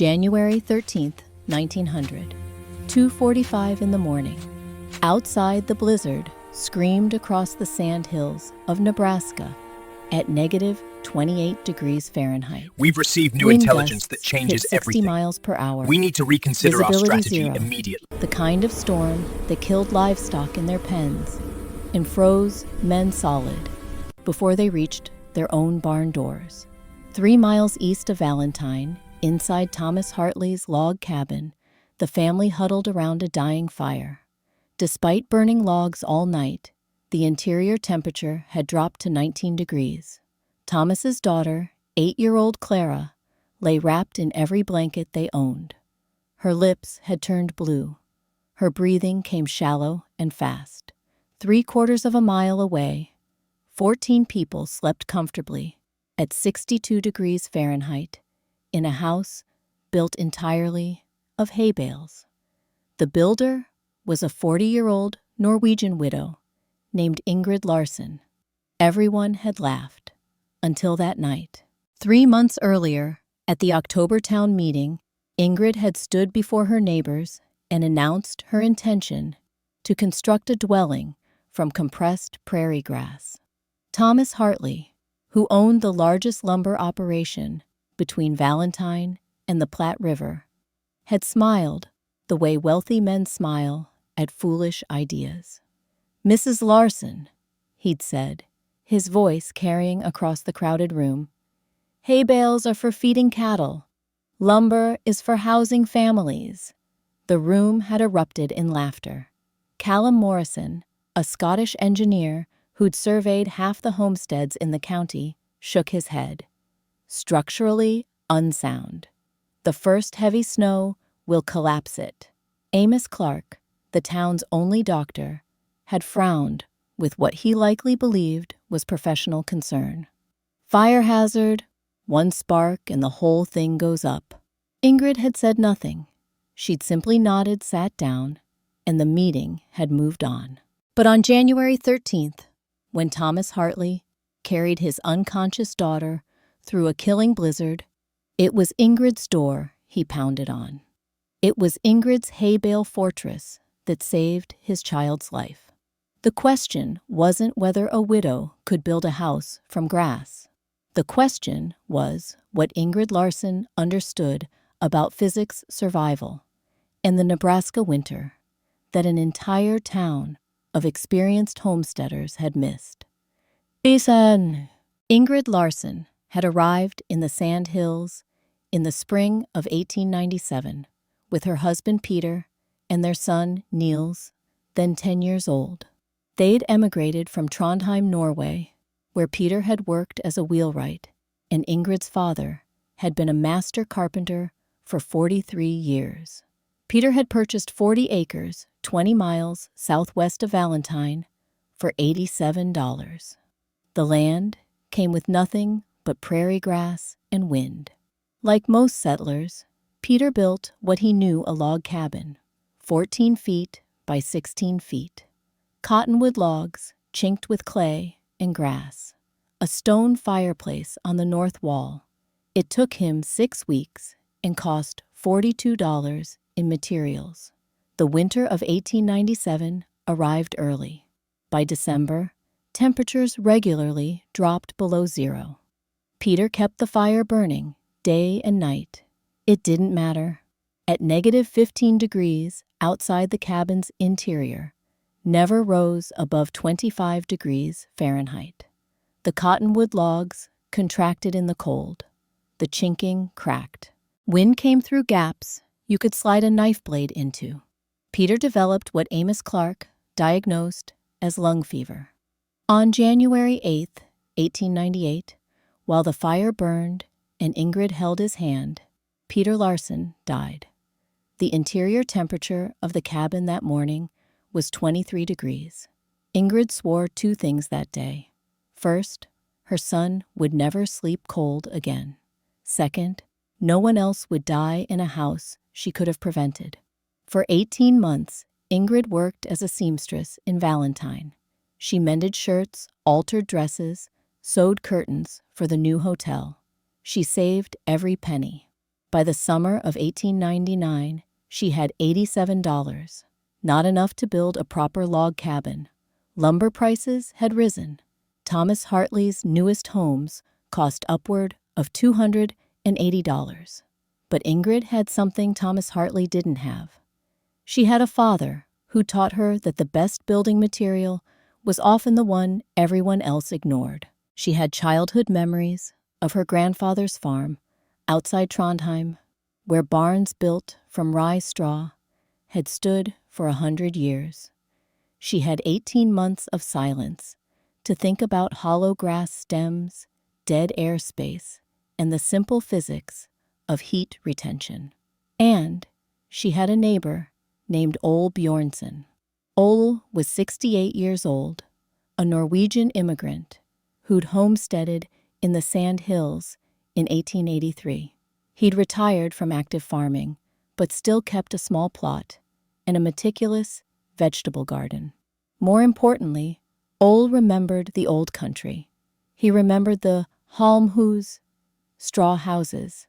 January 13th, 1900, 2:45 in the morning. Outside, the blizzard screamed across the sand hills of Nebraska at negative 28 degrees Fahrenheit. We've received new Wind intelligence that gusts changes hit 60 everything. miles per hour. We need to reconsider our Visibility strategy zero. immediately. The kind of storm that killed livestock in their pens and froze men solid before they reached their own barn doors. 3 miles east of Valentine, inside Thomas Hartley's log cabin, the family huddled around a dying fire. Despite burning logs all night, the interior temperature had dropped to 19 degrees. Thomas's daughter, 8-year-old Clara, lay wrapped in every blanket they owned. Her lips had turned blue. Her breathing came shallow and fast. 3/4 of a mile away, 14 people slept comfortably at 62 degrees Fahrenheit in a house built entirely of hay bales. The builder was a 40-year-old Norwegian widow named Ingrid Larsen. Everyone had laughed until that night. 3 months earlier, at the October town meeting, Ingrid had stood before her neighbors and announced her intention to construct a dwelling from compressed prairie grass. Thomas Hartley, who owned the largest lumber operation between Valentine and the Platte River, had smiled the way wealthy men smile at foolish ideas. "Mrs. Larsen," he'd said, his voice carrying across the crowded room, "hay bales are for feeding cattle. Lumber is for housing families." The room had erupted in laughter. Callum Morrison, a Scottish engineer who'd surveyed half the homesteads in the county, shook his head. "Structurally unsound. The first heavy snow will collapse it." Amos Clark, the town's only doctor, had frowned with what he likely believed was professional concern. "Fire hazard, one spark and the whole thing goes up." Ingrid had said nothing. She'd simply nodded, sat down, and the meeting had moved on. But on January 13th, when Thomas Hartley carried his unconscious daughter through a killing blizzard, it was Ingrid's door he pounded on. It was Ingrid's Hay-Bale fortress that saved his child's life. The question wasn't whether a widow could build a house from grass. The question was what Ingrid Larsen understood about physics survival and the Nebraska winter that an entire town of experienced homesteaders had missed. "Listen!" Ingrid Larsen had arrived in the Sand Hills in the spring of 1897 with her husband Peter and their son Niels, then 10 years old. They'd emigrated from Trondheim, Norway, where Peter had worked as a wheelwright, and Ingrid's father had been a master carpenter for 43 years. Peter had purchased 40 acres, 20 miles southwest of Valentine, for $87. The land came with nothing but prairie grass and wind. Like most settlers, Peter built what he knew a log cabin, 14 feet by 16 feet. Cottonwood logs, chinked with clay and grass. A stone fireplace on the north wall. It took him 6 weeks and cost $42 in materials. The winter of 1897 arrived early. By December, temperatures regularly dropped below zero. Peter kept the fire burning day and night. It didn't matter. At negative 15 degrees outside the cabin's interior, never rose above 25 degrees Fahrenheit. The cottonwood logs contracted in the cold. The chinking cracked. Wind came through gaps you could slide a knife blade into. Peter developed what Amos Clark diagnosed as lung fever. On January 8th, 1898, while the fire burned and Ingrid held his hand, Peter Larsen died. The interior temperature of the cabin that morning was 23 degrees. Ingrid swore 2 things that day. First, her son would never sleep cold again. Second, no one else would die in a house she could have prevented. For 18 months, Ingrid worked as a seamstress in Valentine. She mended shirts, altered dresses, sewed curtains for the new hotel. She saved every penny. By the summer of 1899, she had $87, not enough to build a proper log cabin. Lumber prices had risen. Thomas Hartley's newest homes cost upward of $280. But Ingrid had something Thomas Hartley didn't have. She had a father who taught her that the best building material was often the one everyone else ignored. She had childhood memories of her grandfather's farm outside Trondheim, where barns built from rye straw had stood for 100 years. She had 18 months of silence to think about hollow grass stems, dead air space, and the simple physics of heat retention. And she had a neighbor named Ole Bjornson. Ole was 68 years old, a Norwegian immigrant who'd homesteaded in the Sand Hills in 1883. He'd retired from active farming, but still kept a small plot and a meticulous vegetable garden. More importantly, Ole remembered the old country. He remembered the halmhus, straw houses,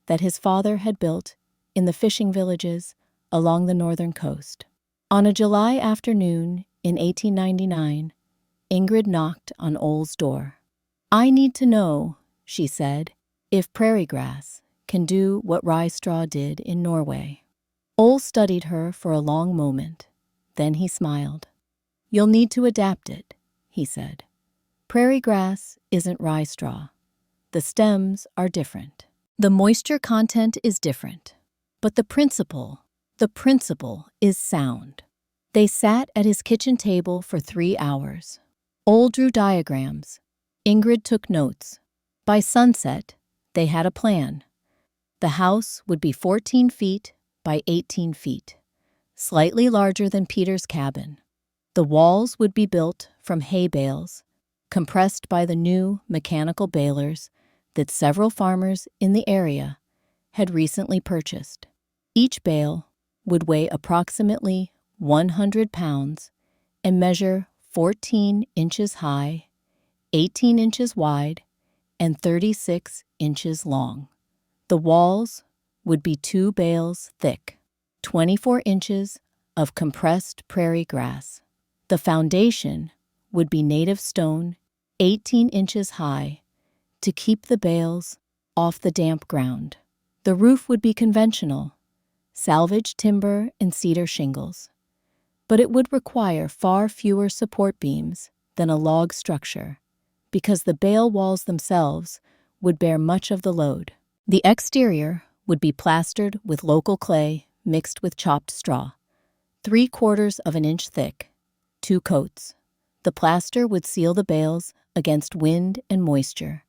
that his father had built in the fishing villages along the northern coast. On a July afternoon in 1899, Ingrid knocked on Ole's door. "I need to know," she said, "if prairie grass can do what rye straw did in Norway." Ole studied her for a long moment. Then he smiled. "You'll need to adapt it," he said. "Prairie grass isn't rye straw. The stems are different. The moisture content is different. But the principle is sound." They sat at his kitchen table for 3 hours. Ole drew diagrams. Ingrid took notes. By sunset, they had a plan. The house would be 14 feet by 18 feet, slightly larger than Peter's cabin. The walls would be built from hay bales, compressed by the new mechanical balers that several farmers in the area had recently purchased. Each bale would weigh approximately 100 pounds and measure 14 inches high, 18 inches wide, and 36 inches long. The walls would be 2 bales thick, 24 inches of compressed prairie grass. The foundation would be native stone, 18 inches high, to keep the bales off the damp ground. The roof would be conventional, salvaged timber and cedar shingles, but it would require far fewer support beams than a log structure, because the bale walls themselves would bear much of the load. The exterior would be plastered with local clay mixed with chopped straw, 3/4 of an inch thick, 2 coats. The plaster would seal the bales against wind and moisture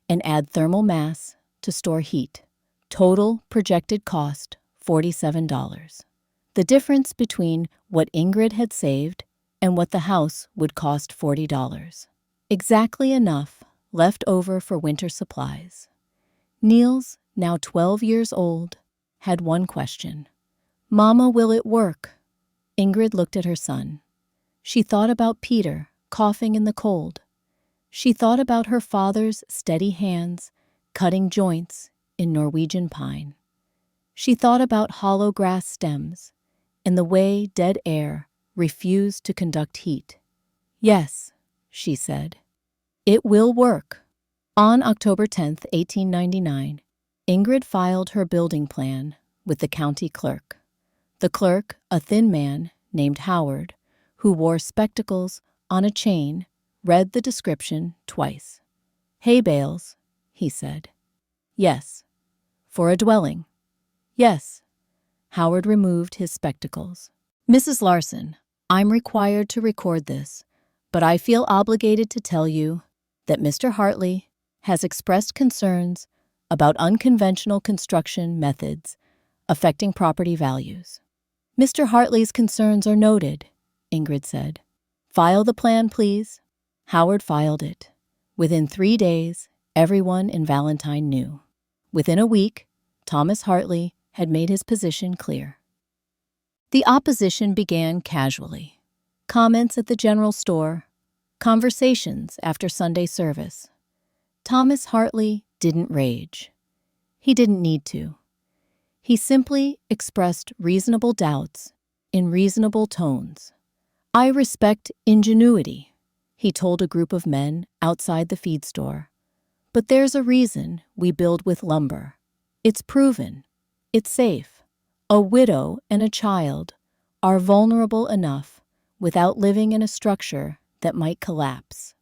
and add thermal mass to store heat. Total projected cost, $47. The difference between what Ingrid had saved and what the house would cost, $40. Exactly enough left over for winter supplies. Niels, now 12 years old, had one question. "Mama, will it work?" Ingrid looked at her son. She thought about Peter coughing in the cold. She thought about her father's steady hands cutting joints in Norwegian pine. She thought about hollow grass stems and the way dead air refused to conduct heat. "Yes," she said, "it will work." On October 10, 1899, Ingrid filed her building plan with the county clerk. The clerk, a thin man named Howard, who wore spectacles on a chain, read the description twice. "Hay bales," he said. "Yes." "For a dwelling?" "Yes." Howard removed his spectacles. "Mrs. Larson, I'm required to record this, but I feel obligated to tell you that Mr. Hartley has expressed concerns about unconventional construction methods affecting property values." "Mr. Hartley's concerns are noted," Ingrid said. "File the plan, please." Howard filed it. Within 3 days, everyone in Valentine knew. Within a week, Thomas Hartley had made his position clear. The opposition began casually. Comments at the general store, conversations after Sunday service. Thomas Hartley didn't rage. He didn't need to. He simply expressed reasonable doubts in reasonable tones. "I respect ingenuity," he told a group of men outside the feed store. "But there's a reason we build with lumber. It's proven. It's safe. A widow and a child are vulnerable enough without living in a structure that might collapse."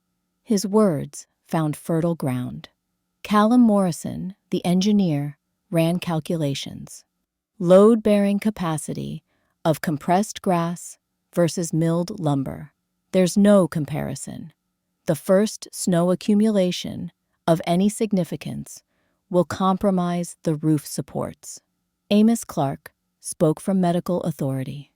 His words found fertile ground. Callum Morrison, the engineer, ran calculations. Load-bearing capacity of compressed grass versus milled lumber. There's no comparison. The first snow accumulation of any significance will compromise the roof supports. Amos Clark spoke from medical authority.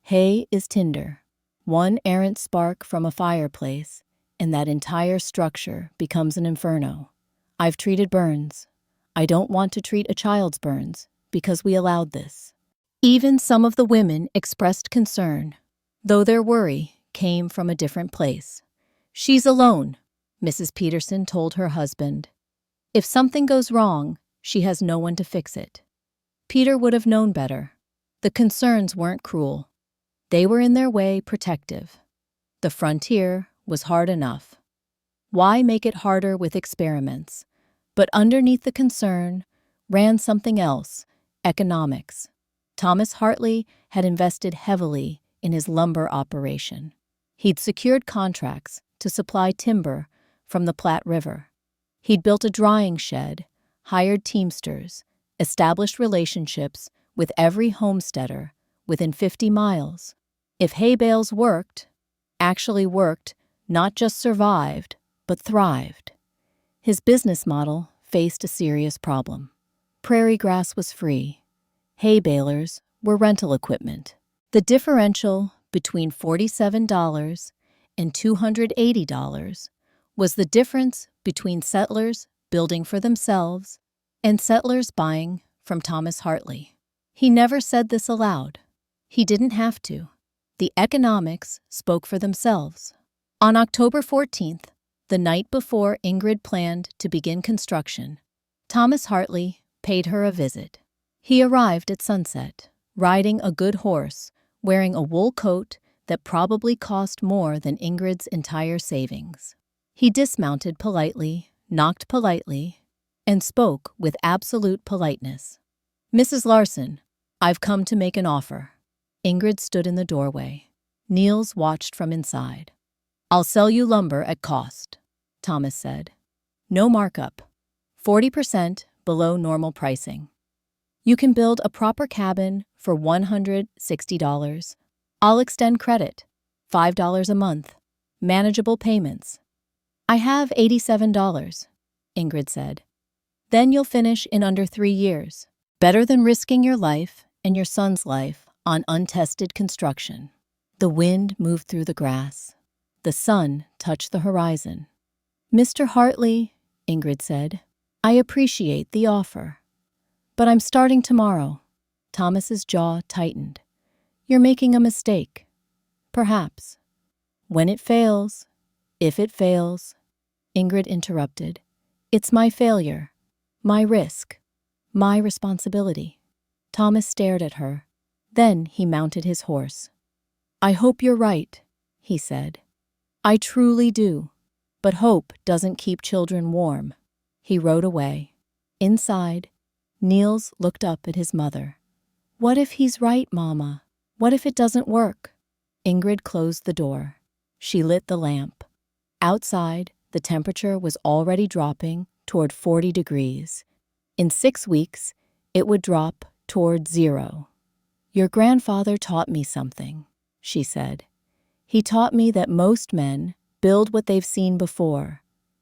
"Hay is tinder. One errant spark from a fireplace, and that entire structure becomes an inferno. I've treated burns. I don't want to treat a child's burns because we allowed this." Even some of the women expressed concern, though their worry came from a different place. "She's alone," Mrs. Peterson told her husband. "If something goes wrong, she has no one to fix it." Peter would have known better. The concerns weren't cruel. They were in their way protective. The frontier was hard enough. Why make it harder with experiments? But underneath the concern ran something else: economics. Thomas Hartley had invested heavily in his lumber operation. He'd secured contracts to supply timber from the Platte River. He'd built a drying shed, hired teamsters, established relationships with every homesteader within 50 miles. If hay-bales actually worked, not just survived, but thrived. His business model faced a serious problem. Prairie grass was free. Hay balers were rental equipment. The differential between $47 and $280 was the difference between settlers building for themselves and settlers buying from Thomas Hartley. He never said this aloud. He didn't have to. The economics spoke for themselves. On October 14th, the night before Ingrid planned to begin construction, Thomas Hartley paid her a visit. He arrived at sunset, riding a good horse, wearing a wool coat that probably cost more than Ingrid's entire savings. He dismounted politely, knocked politely, and spoke with absolute politeness. "Mrs. Larson, I've come to make an offer." Ingrid stood in the doorway. Niels watched from inside. "I'll sell you lumber at cost," Thomas said. "No markup. 40% below normal pricing. You can build a proper cabin for $160. I'll extend credit, $5 a month, manageable payments." "I have $87, Ingrid said. "Then you'll finish in under 3 years. Better than risking your life and your son's life on untested construction." The wind moved through the grass. The sun touched the horizon. "Mr. Hartley," Ingrid said, "I appreciate the offer. But I'm starting tomorrow." Thomas's jaw tightened. "You're making a mistake. Perhaps. When it fails, if it fails," Ingrid interrupted, "it's my failure, my risk, my responsibility." Thomas stared at her. Then he mounted his horse. "I hope you're right," he said. "I truly do. But hope doesn't keep children warm." He rode away. Inside, Niels looked up at his mother. "What if he's right, Mama? What if it doesn't work?" Ingrid closed the door. She lit the lamp. Outside, the temperature was already dropping toward 40 degrees. In 6 weeks, it would drop toward 0. "Your grandfather taught me something," she said. "He taught me that most men build what they've seen before.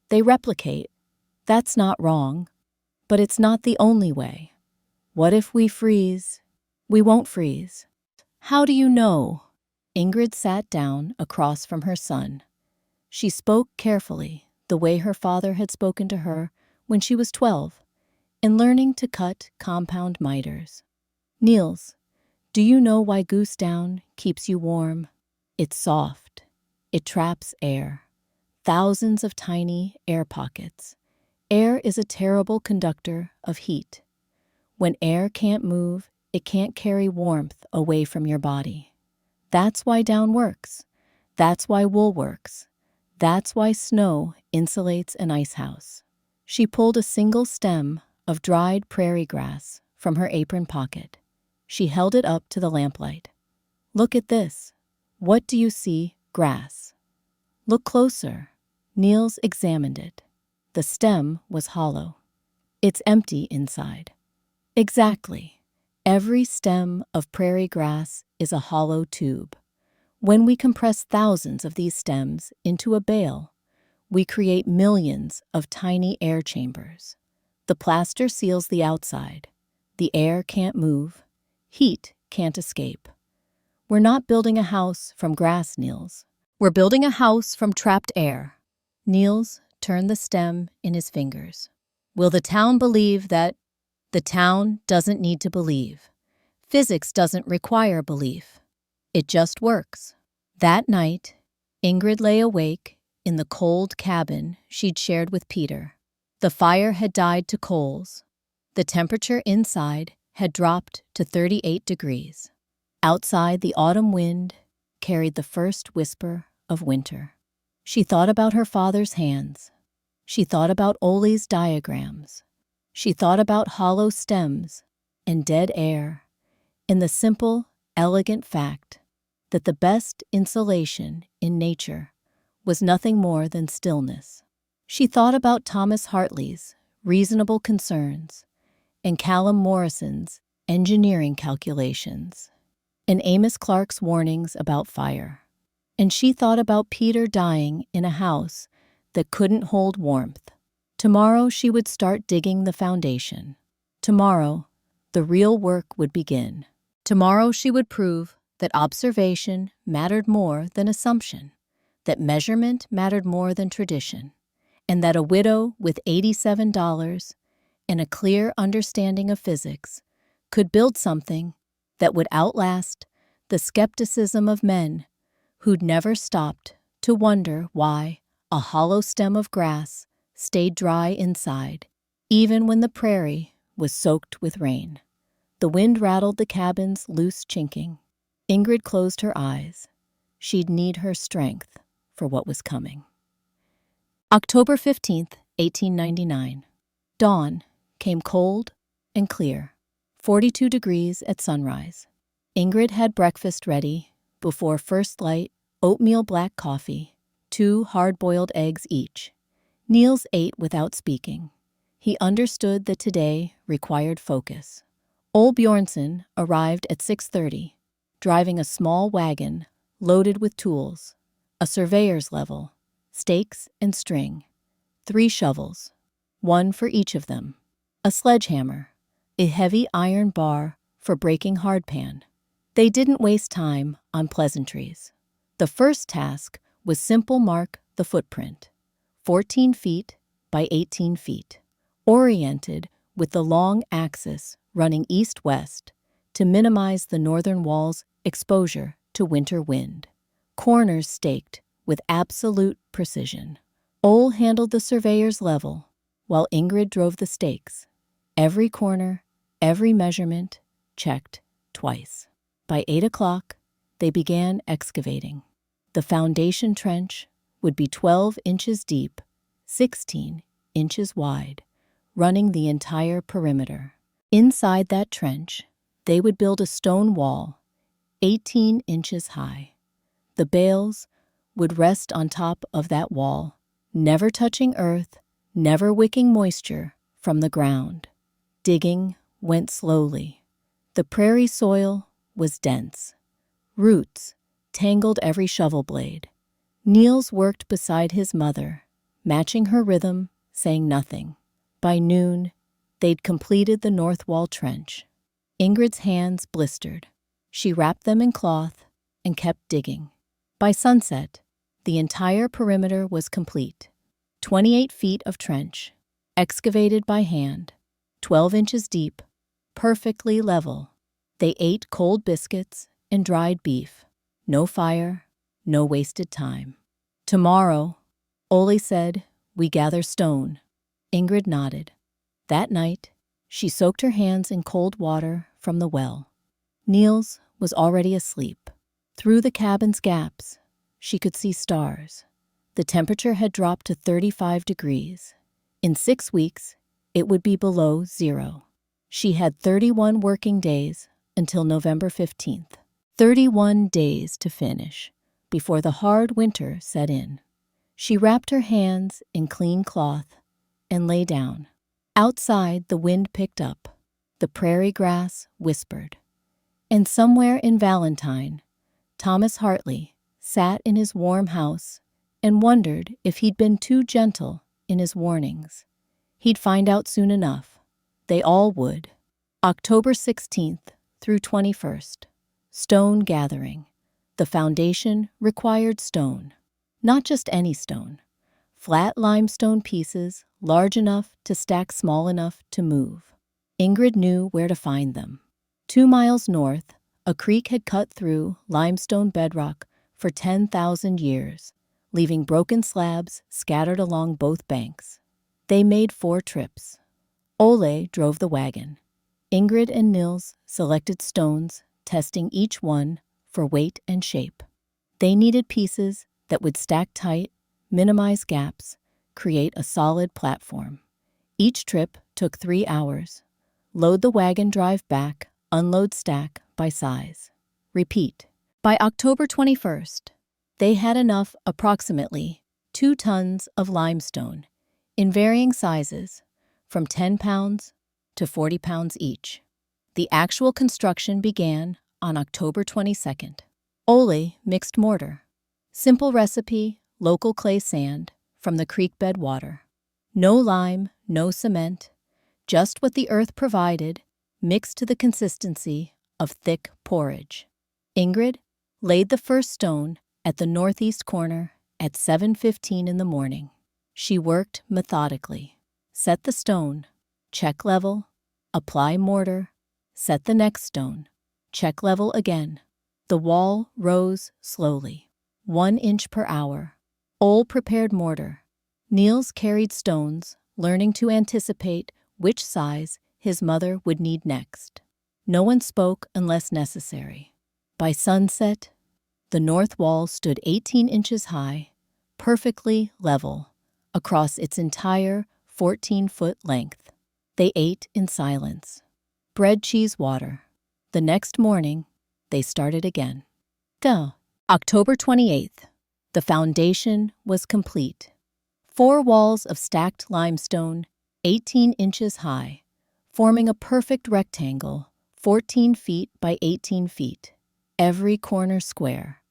They replicate. That's not wrong. But it's not the only way. What if we freeze? We won't freeze." "How do you know?" Ingrid sat down across from her son. She spoke carefully, the way her father had spoken to her when she was 12, and learning to cut compound miters. "Niels, do you know why goose down keeps you warm? It's soft. It traps air. Thousands of tiny air pockets. Air is a terrible conductor of heat. When air can't move, it can't carry warmth away from your body. That's why down works. That's why wool works. That's why snow insulates an ice house. She pulled a single stem of dried prairie grass from her apron pocket. She held it up to the lamplight. Look at this. What do you see? Grass. Look closer. Niels examined it. The stem was hollow. It's empty inside. Exactly. Every stem of prairie grass is a hollow tube. When we compress thousands of these stems into a bale, we create millions of tiny air chambers. The plaster seals the outside. The air can't move. Heat can't escape. We're not building a house from grass, Niels. We're building a house from trapped air. Niels turned the stem in his fingers. Will the town believe that? The town doesn't need to believe. Physics doesn't require belief. It just works. That night, Ingrid lay awake in the cold cabin she'd shared with Peter. The fire had died to coals. The temperature inside had dropped to 38 degrees. Outside, the autumn wind carried the first whisper of winter. She thought about her father's hands. She thought about Ole's diagrams. She thought about hollow stems and dead air, and the simple, elegant fact that the best insulation in nature was nothing more than stillness. She thought about Thomas Hartley's reasonable concerns and Callum Morrison's engineering calculations and Amos Clark's warnings about fire. And she thought about Peter dying in a house that couldn't hold warmth. Tomorrow she would start digging the foundation. Tomorrow, the real work would begin. Tomorrow she would prove that observation mattered more than assumption, that measurement mattered more than tradition, and that a widow with $87 and a clear understanding of physics could build something that would outlast the skepticism of men who'd never stopped to wonder why a hollow stem of grass stayed dry inside, even when the prairie was soaked with rain. The wind rattled the cabin's loose chinking. Ingrid closed her eyes. She'd need her strength for what was coming. October 15th, 1899. Dawn came cold and clear, 42 degrees at sunrise. Ingrid had breakfast ready before first light, oatmeal black coffee, 2 hard-boiled eggs each. Niels ate without speaking. He understood that today required focus. Ole Bjornson arrived at 6:30, driving a small wagon loaded with tools, a surveyor's level, stakes and string, 3 shovels, 1 for each of them, a sledgehammer, a heavy iron bar for breaking hardpan. They didn't waste time on pleasantries. The first task was simple: mark the footprint, 14 feet by 18 feet, oriented with the long axis running east-west to minimize the northern wall's exposure to winter wind. Corners staked with absolute precision. Ole handled the surveyor's level, while Ingrid drove the stakes. Every corner, every measurement, checked twice. By 8 o'clock, they began excavating. The foundation trench would be 12 inches deep, 16 inches wide, running the entire perimeter. Inside that trench, they would build a stone wall, 18 inches high. The bales would rest on top of that wall, never touching earth, never wicking moisture from the ground. Digging went slowly. The prairie soil was dense. Roots tangled every shovel blade. Niels worked beside his mother, matching her rhythm, saying nothing. By noon, they'd completed the north wall trench. Ingrid's hands blistered. She wrapped them in cloth and kept digging. By sunset, the entire perimeter was complete. 28 feet of trench, excavated by hand, 12 inches deep, perfectly level. They ate cold biscuits and dried beef. No fire, no wasted time. Tomorrow, Ole said, we gather stone. Ingrid nodded. That night, She soaked her hands in cold water from the well. Niels was already asleep. Through the cabin's gaps, she could see stars. The temperature had dropped to 35 degrees. In 6 weeks, it would be below zero. She had 31 working days until November 15th. 31 days to finish before the hard winter set in. She wrapped her hands in clean cloth and lay down. Outside, the wind picked up. The prairie grass whispered. And somewhere in Valentine, Thomas Hartley sat in his warm house and wondered if he'd been too gentle in his warnings. He'd find out soon enough. They all would. October 16th through 21st. Stone gathering. The foundation required stone. Not just any stone. Flat limestone pieces large enough to stack, small enough to move. Ingrid knew where to find them. 2 miles north, a creek had cut through limestone bedrock for 10,000 years, leaving broken slabs scattered along both banks. They made 4 trips. Ole drove the wagon. Ingrid and Niels selected stones, testing each one for weight and shape. They needed pieces that would stack tight, minimize gaps, create a solid platform. Each trip took 3 hours. Load the wagon, drive back, unload, stack by size. Repeat. By October 21st, they had enough, approximately 2 tons of limestone, in varying sizes, from 10 pounds to 40 pounds each. The actual construction began on October 22nd. Ole mixed mortar. Simple recipe, local clay sand from the creek bed water. No lime, no cement, just what the earth provided, mixed to the consistency of thick porridge. Ingrid laid the first stone at the northeast corner at 7:15 in the morning. She worked methodically. Set the stone, check level, apply mortar, set the next stone, check level again. The wall rose slowly, 1 inch per hour. Ole prepared mortar. Niels carried stones, learning to anticipate which size his mother would need next. No one spoke unless necessary. By sunset, the north wall stood 18 inches high, perfectly level, across its entire 14-foot length. They ate in silence. Bread, cheese, water. The next morning, they started again. October 28th. The foundation was complete. 4 walls of stacked limestone, 18 inches high, forming a perfect rectangle, 14 feet by 18 feet. Every corner square.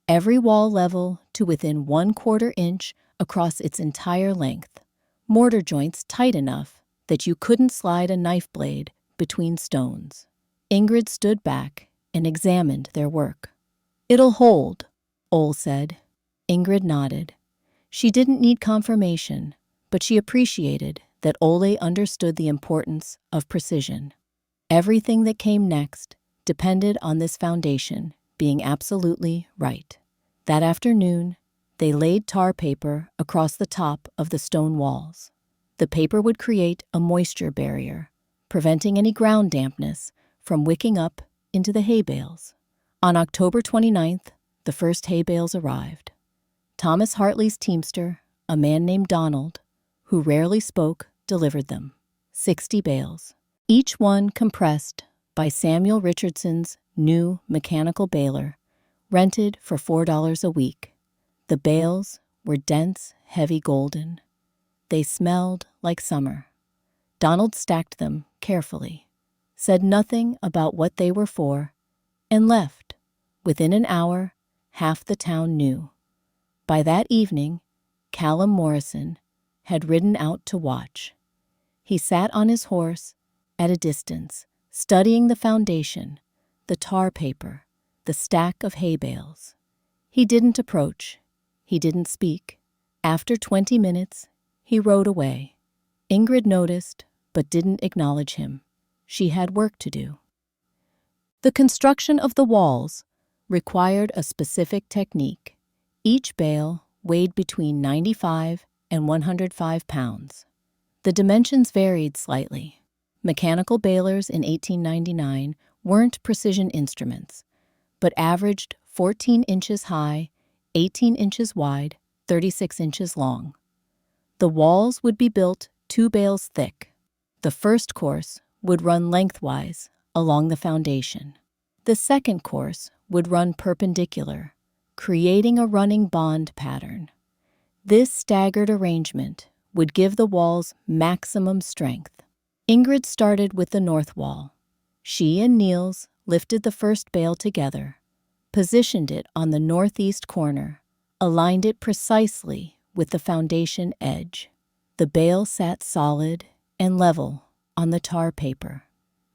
Every wall level to within 1/4 inch across its entire length. Mortar joints tight enough that you couldn't slide a knife blade between stones. Ingrid stood back and examined their work. "It'll hold," Ole said. Ingrid nodded. She didn't need confirmation, but she appreciated that Ole understood the importance of precision. Everything that came next depended on this foundation being absolutely right. That afternoon, they laid tar paper across the top of the stone walls. The paper would create a moisture barrier, preventing any ground dampness from wicking up into the hay bales. On October 29th, the first hay bales arrived. Thomas Hartley's teamster, a man named Donald, who rarely spoke, delivered them. 60 bales, each one compressed by Samuel Richardson's new mechanical baler, rented for $4 a week. The bales were dense, heavy golden. They smelled like summer. Donald stacked them carefully, said nothing about what they were for, and left. Within an hour, half the town knew. By that evening, Callum Morrison had ridden out to watch. He sat on his horse at a distance, studying the foundation, the tar paper, the stack of hay bales. He didn't approach. He didn't speak. After 20 minutes, he rode away. Ingrid noticed, but didn't acknowledge him. She had work to do. The construction of the walls required a specific technique. Each bale weighed between 95 and 105 pounds. The dimensions varied slightly. Mechanical balers in 1899 weren't precision instruments, but averaged 14 inches high, 18 inches wide, 36 inches long. The walls would be built 2 bales thick. The first course would run lengthwise along the foundation. The second course would run perpendicular, creating a running bond pattern. This staggered arrangement would give the walls maximum strength. Ingrid started with the north wall. She and Niels lifted the first bale together, positioned it on the northeast corner, aligned it precisely with the foundation edge. The bale sat solid and level on the tar paper.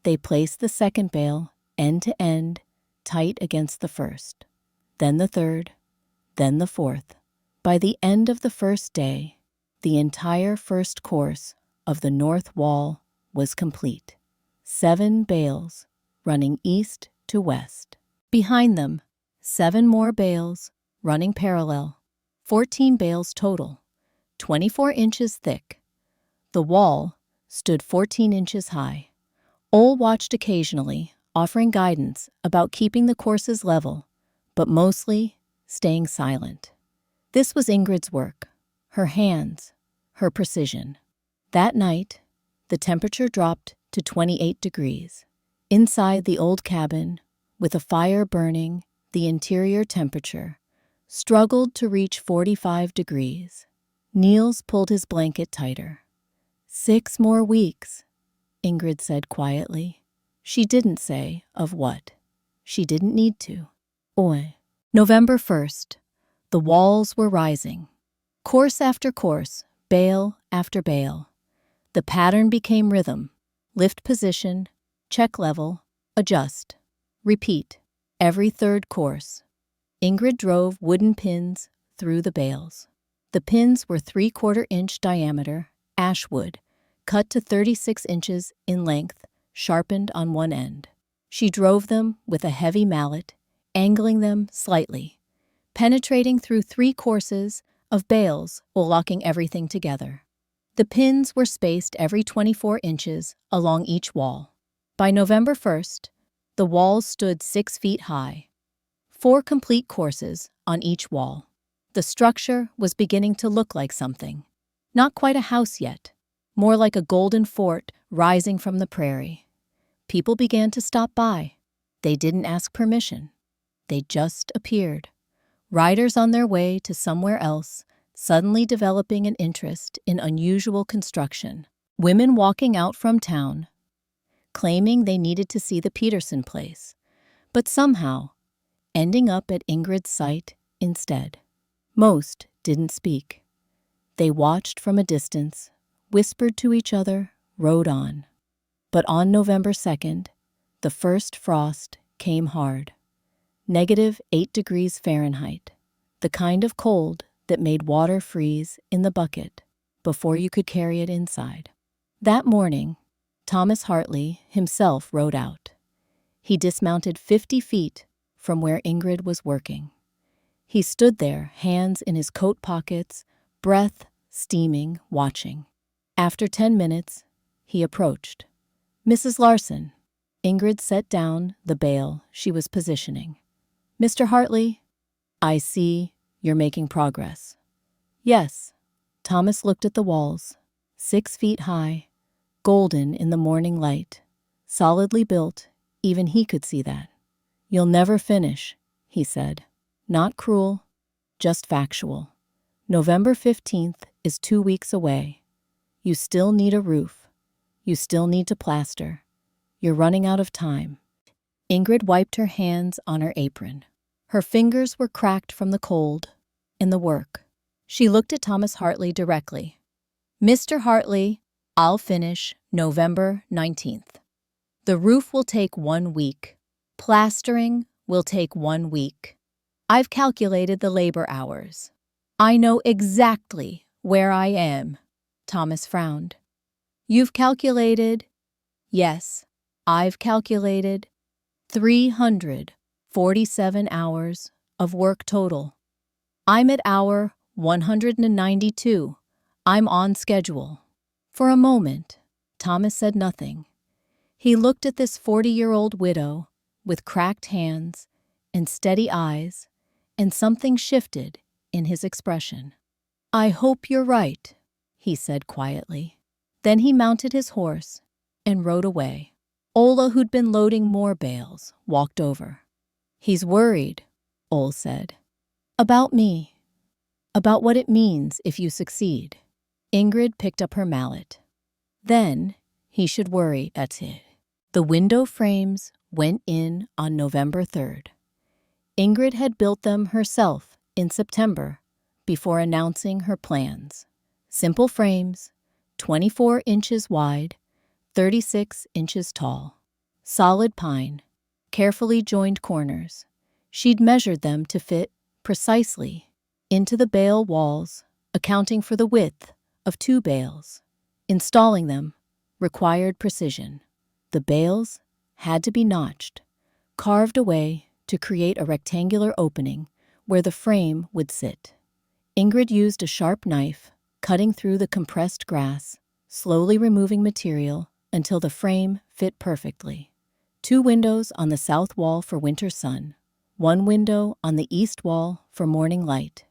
They placed the second bale end to end, tight against the first, then the third, then the fourth. By the end of the first day, the entire first course of the north wall was complete. 7 bales running east to west. Behind them, 7 more bales running parallel. 14 bales total, 24 inches thick. The wall stood 14 inches high. Ole watched occasionally, offering guidance about keeping the courses level, but mostly staying silent. This was Ingrid's work, her hands, her precision. That night, the temperature dropped to 28 degrees. Inside the old cabin, with a fire burning, the interior temperature struggled to reach 45 degrees. Niels pulled his blanket tighter. 6 more weeks, Ingrid said quietly. She didn't say of what. She didn't need to. Oi. November 1st. The walls were rising. Course after course, bale after bale. The pattern became rhythm. Lift position, check level, adjust, repeat. Every third course. Ingrid drove wooden pins through the bales. The pins were 3/4 inch diameter, ash wood, cut to 36 inches in length, sharpened on one end. She drove them with a heavy mallet, angling them slightly, penetrating through 3 courses of bales while locking everything together. The pins were spaced every 24 inches along each wall. By November 1st, the walls stood 6 feet high. 4 complete courses on each wall. The structure was beginning to look like something. Not quite a house yet, more like a golden fort rising from the prairie. People began to stop by. They didn't ask permission. They just appeared. Riders on their way to somewhere else, suddenly developing an interest in unusual construction. Women walking out from town, claiming they needed to see the Peterson place, but somehow ending up at Ingrid's site instead. Most didn't speak. They watched from a distance, whispered to each other, rode on. But on November 2nd, the first frost came hard. -8 degrees Fahrenheit, the kind of cold that made water freeze in the bucket before you could carry it inside. That morning, Thomas Hartley himself rode out. He dismounted 50 feet from where Ingrid was working. He stood there, hands in his coat pockets, breath steaming, watching. After 10 minutes, he approached. "Mrs. Larson." Ingrid set down the bale she was positioning. "Mr. Hartley, I see you're making progress." "Yes." Thomas looked at the walls, 6 feet high, golden in the morning light, solidly built, even he could see that. "You'll never finish," he said. Not cruel, just factual. November 15th is 2 weeks away. You still need a roof. You still need to plaster. You're running out of time. Ingrid wiped her hands on her apron. Her fingers were cracked from the cold and the work. She looked at Thomas Hartley directly. "Mr. Hartley, I'll finish November 19th. The roof will take 1 week. Plastering will take 1 week. I've calculated the labor hours. I know exactly where I am." Thomas frowned. "You've calculated?" "Yes, I've calculated 347 hours of work total. I'm at hour 192. I'm on schedule." For a moment, Thomas said nothing. He looked at this 40-year-old widow with cracked hands and steady eyes, and something shifted in his expression. "I hope you're right," he said quietly. Then he mounted his horse and rode away. Ola, who'd been loading more bales, walked over. "He's worried," Ole said. "About me. About what it means if you succeed." Ingrid picked up her mallet. "Then he should worry at it." The window frames went in on November 3rd. Ingrid had built them herself in September before announcing her plans. Simple frames, 24 inches wide, 36 inches tall. Solid pine, carefully joined corners. She'd measured them to fit precisely into the bale walls, accounting for the width of 2 bales. Installing them required precision. The bales had to be notched, carved away to create a rectangular opening where the frame would sit. Ingrid used a sharp knife, cutting through the compressed grass, slowly removing material until the frame fit perfectly. 2 windows on the south wall for winter sun, 1 window on the east wall for morning light,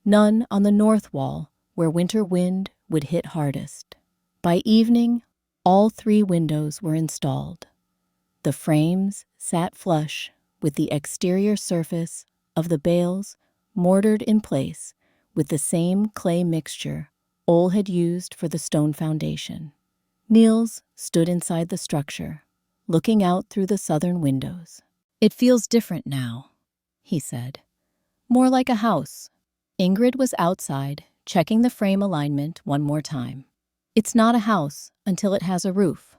none on the north wall where winter wind would hit hardest. By evening, all 3 windows were installed. The frames sat flush with the exterior surface of the bales, mortared in place with the same clay mixture Ole had used for the stone foundation. Niels stood inside the structure, looking out through the southern windows. "It feels different now," he said. "More like a house." Ingrid was outside, checking the frame alignment one more time. "It's not a house until it has a roof."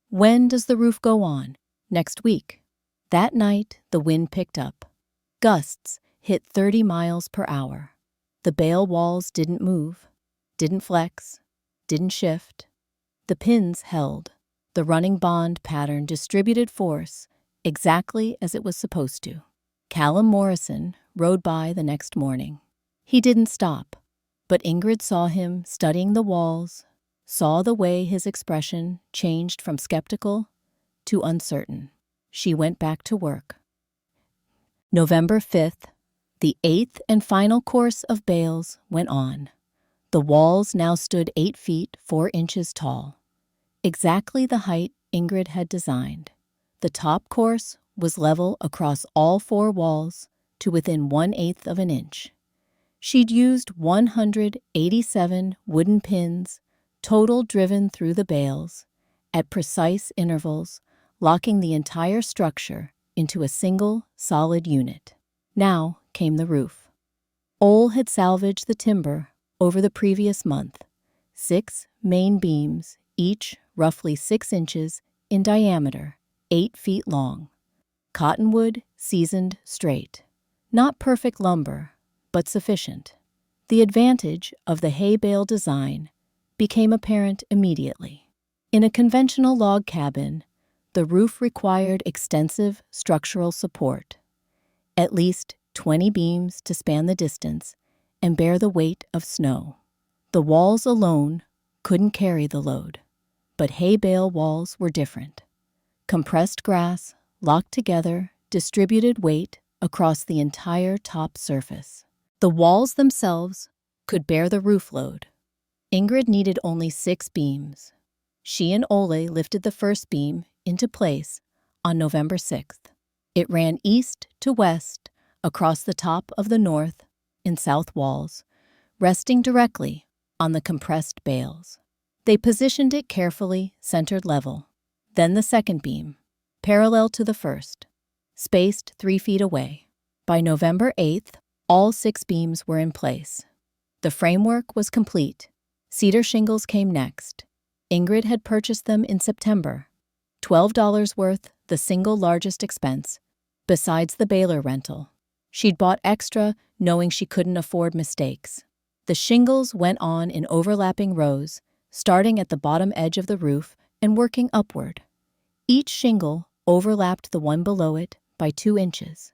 "When does the roof go on?" "Next week." That night, the wind picked up. Gusts hit 30 miles per hour. The bale walls didn't move, didn't flex, didn't shift. The pins held. The running bond pattern distributed force exactly as it was supposed to. Callum Morrison rode by the next morning. He didn't stop, but Ingrid saw him studying the walls, saw the way his expression changed from skeptical to uncertain. She went back to work. November 5th, the 8th and final course of bales went on. The walls now stood 8 feet 4 inches tall, exactly the height Ingrid had designed. The top course was level across all 4 walls to within 1/8 of an inch. She'd used 187 wooden pins, total driven through the bales, at precise intervals, locking the entire structure into a single, solid unit. Now came the roof. Ole had salvaged the timber over the previous month. 6 main beams, each roughly 6 inches in diameter, 8 feet long. Cottonwood seasoned straight. Not perfect lumber, but sufficient. The advantage of the Hay-Bale design became apparent immediately. In a conventional log cabin, the roof required extensive structural support, at least 20 beams to span the distance and bear the weight of snow. The walls alone couldn't carry the load, but Hay-Bale walls were different. Compressed grass, locked together, distributed weight across the entire top surface. The walls themselves could bear the roof load. Ingrid needed only 6 beams. She and Ole lifted the first beam into place on November 6th. It ran east to west across the top of the north and south walls, resting directly on the compressed bales. They positioned it carefully, centered level. Then the second beam, parallel to the first, spaced 3 feet away. By November 8th, all 6 beams were in place. The framework was complete. Cedar shingles came next. Ingrid had purchased them in September. $12 worth, the single largest expense, besides the baler rental. She'd bought extra, knowing she couldn't afford mistakes. The shingles went on in overlapping rows, starting at the bottom edge of the roof and working upward. Each shingle overlapped the one below it by 2 inches.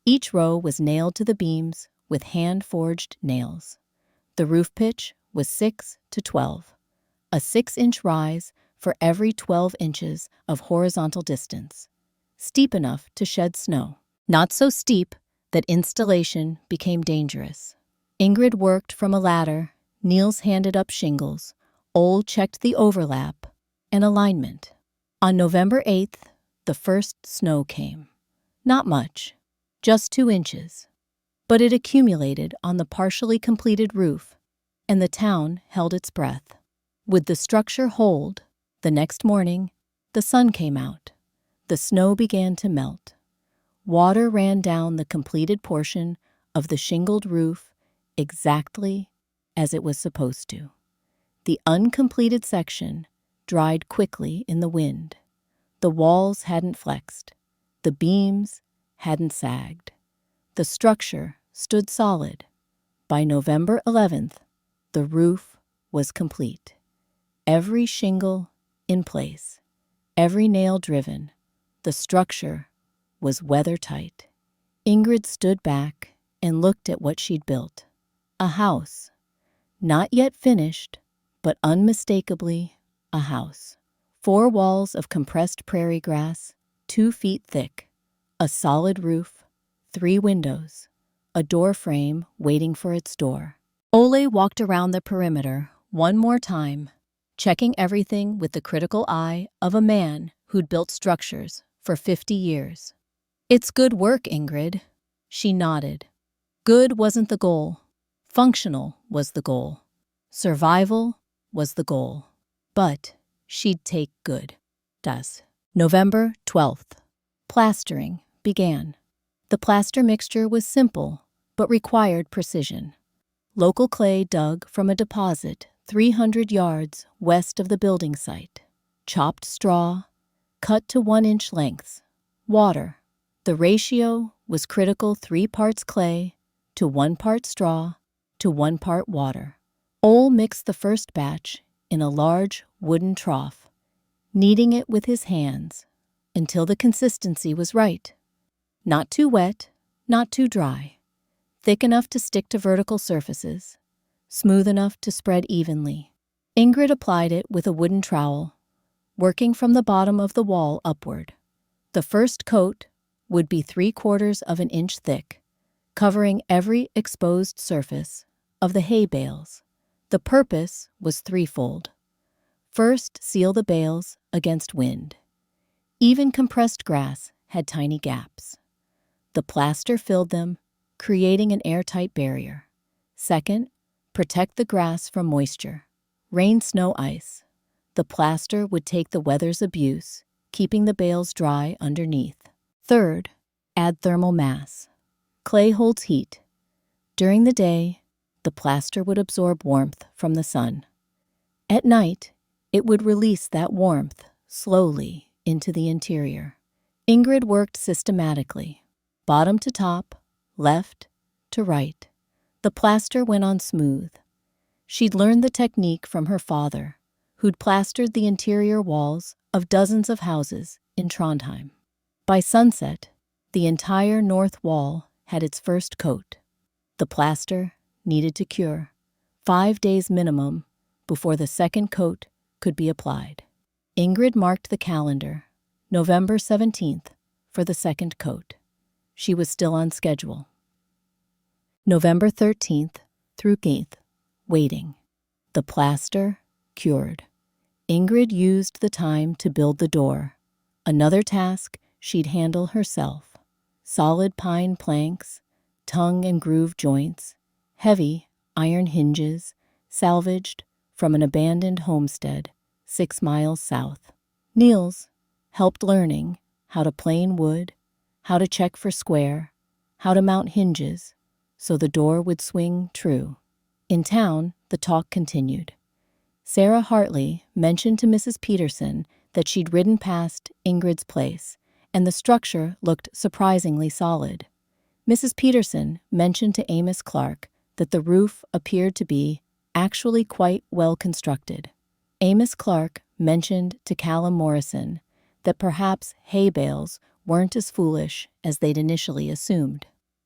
Each row was nailed to the beams with hand-forged nails. The roof pitch was 6 to 12, a 6-inch rise for every 12 inches of horizontal distance, steep enough to shed snow, not so steep that installation became dangerous. Ingrid worked from a ladder, Niels handed up shingles, Ole checked the overlap and alignment. On November 8th, the first snow came. Not much, just 2 inches. But it accumulated on the partially completed roof, and the town held its breath. Would the structure hold? The next morning, the sun came out. The snow began to melt. Water ran down the completed portion of the shingled roof exactly as it was supposed to. The uncompleted section dried quickly in the wind. The walls hadn't flexed. The beams hadn't sagged. The structure stood solid. By November 11th, the roof was complete. Every shingle in place, every nail driven, the structure was weather-tight. Ingrid stood back and looked at what she'd built. A house. Not yet finished, but unmistakably a house. 4 walls of compressed prairie grass, 2 feet thick. A solid roof, 3 windows. A door frame waiting for its door. Ole walked around the perimeter one more time, checking everything with the critical eye of a man who'd built structures for 50 years. "It's good work, Ingrid." She nodded. Good wasn't the goal. Functional was the goal. Survival was the goal. But she'd take good. November 12th. Plastering began. The plaster mixture was simple, but required precision. Local clay dug from a deposit 300 yards west of the building site. Chopped straw, cut to 1-inch lengths. Water. The ratio was critical: 3 parts clay to 1 part straw to 1 part water. Ole mixed the first batch in a large wooden trough, kneading it with his hands until the consistency was right. Not too wet, not too dry. Thick enough to stick to vertical surfaces, smooth enough to spread evenly. Ingrid applied it with a wooden trowel, working from the bottom of the wall upward. The first coat would be 3/4 of an inch thick, covering every exposed surface of the hay bales. The purpose was threefold. First, seal the bales against wind. Even compressed grass had tiny gaps. The plaster filled them, creating an airtight barrier. Second, protect the grass from moisture. Rain, snow, ice. The plaster would take the weather's abuse, keeping the bales dry underneath. Third, add thermal mass. Clay holds heat. During the day, the plaster would absorb warmth from the sun. At night, it would release that warmth slowly into the interior. Ingrid worked systematically, bottom to top, left to right. The plaster went on smooth. She'd learned the technique from her father, who'd plastered the interior walls of dozens of houses in Trondheim. By sunset, the entire north wall had its first coat. The plaster needed to cure, 5 days minimum before the second coat could be applied. Ingrid marked the calendar, November 17th, for the second coat. She was still on schedule. November 13th through 8th, waiting. The plaster cured. Ingrid used the time to build the door, another task she'd handle herself. Solid pine planks, tongue and groove joints, heavy iron hinges, salvaged from an abandoned homestead 6 miles south. Niels helped learning how to plane wood, how to check for square, how to mount hinges so the door would swing true. In town, the talk continued. Sarah Hartley mentioned to Mrs. Peterson that she'd ridden past Ingrid's place, and the structure looked surprisingly solid. Mrs. Peterson mentioned to Amos Clark that the roof appeared to be actually quite well constructed. Amos Clark mentioned to Callum Morrison that perhaps hay bales weren't as foolish as they'd initially assumed.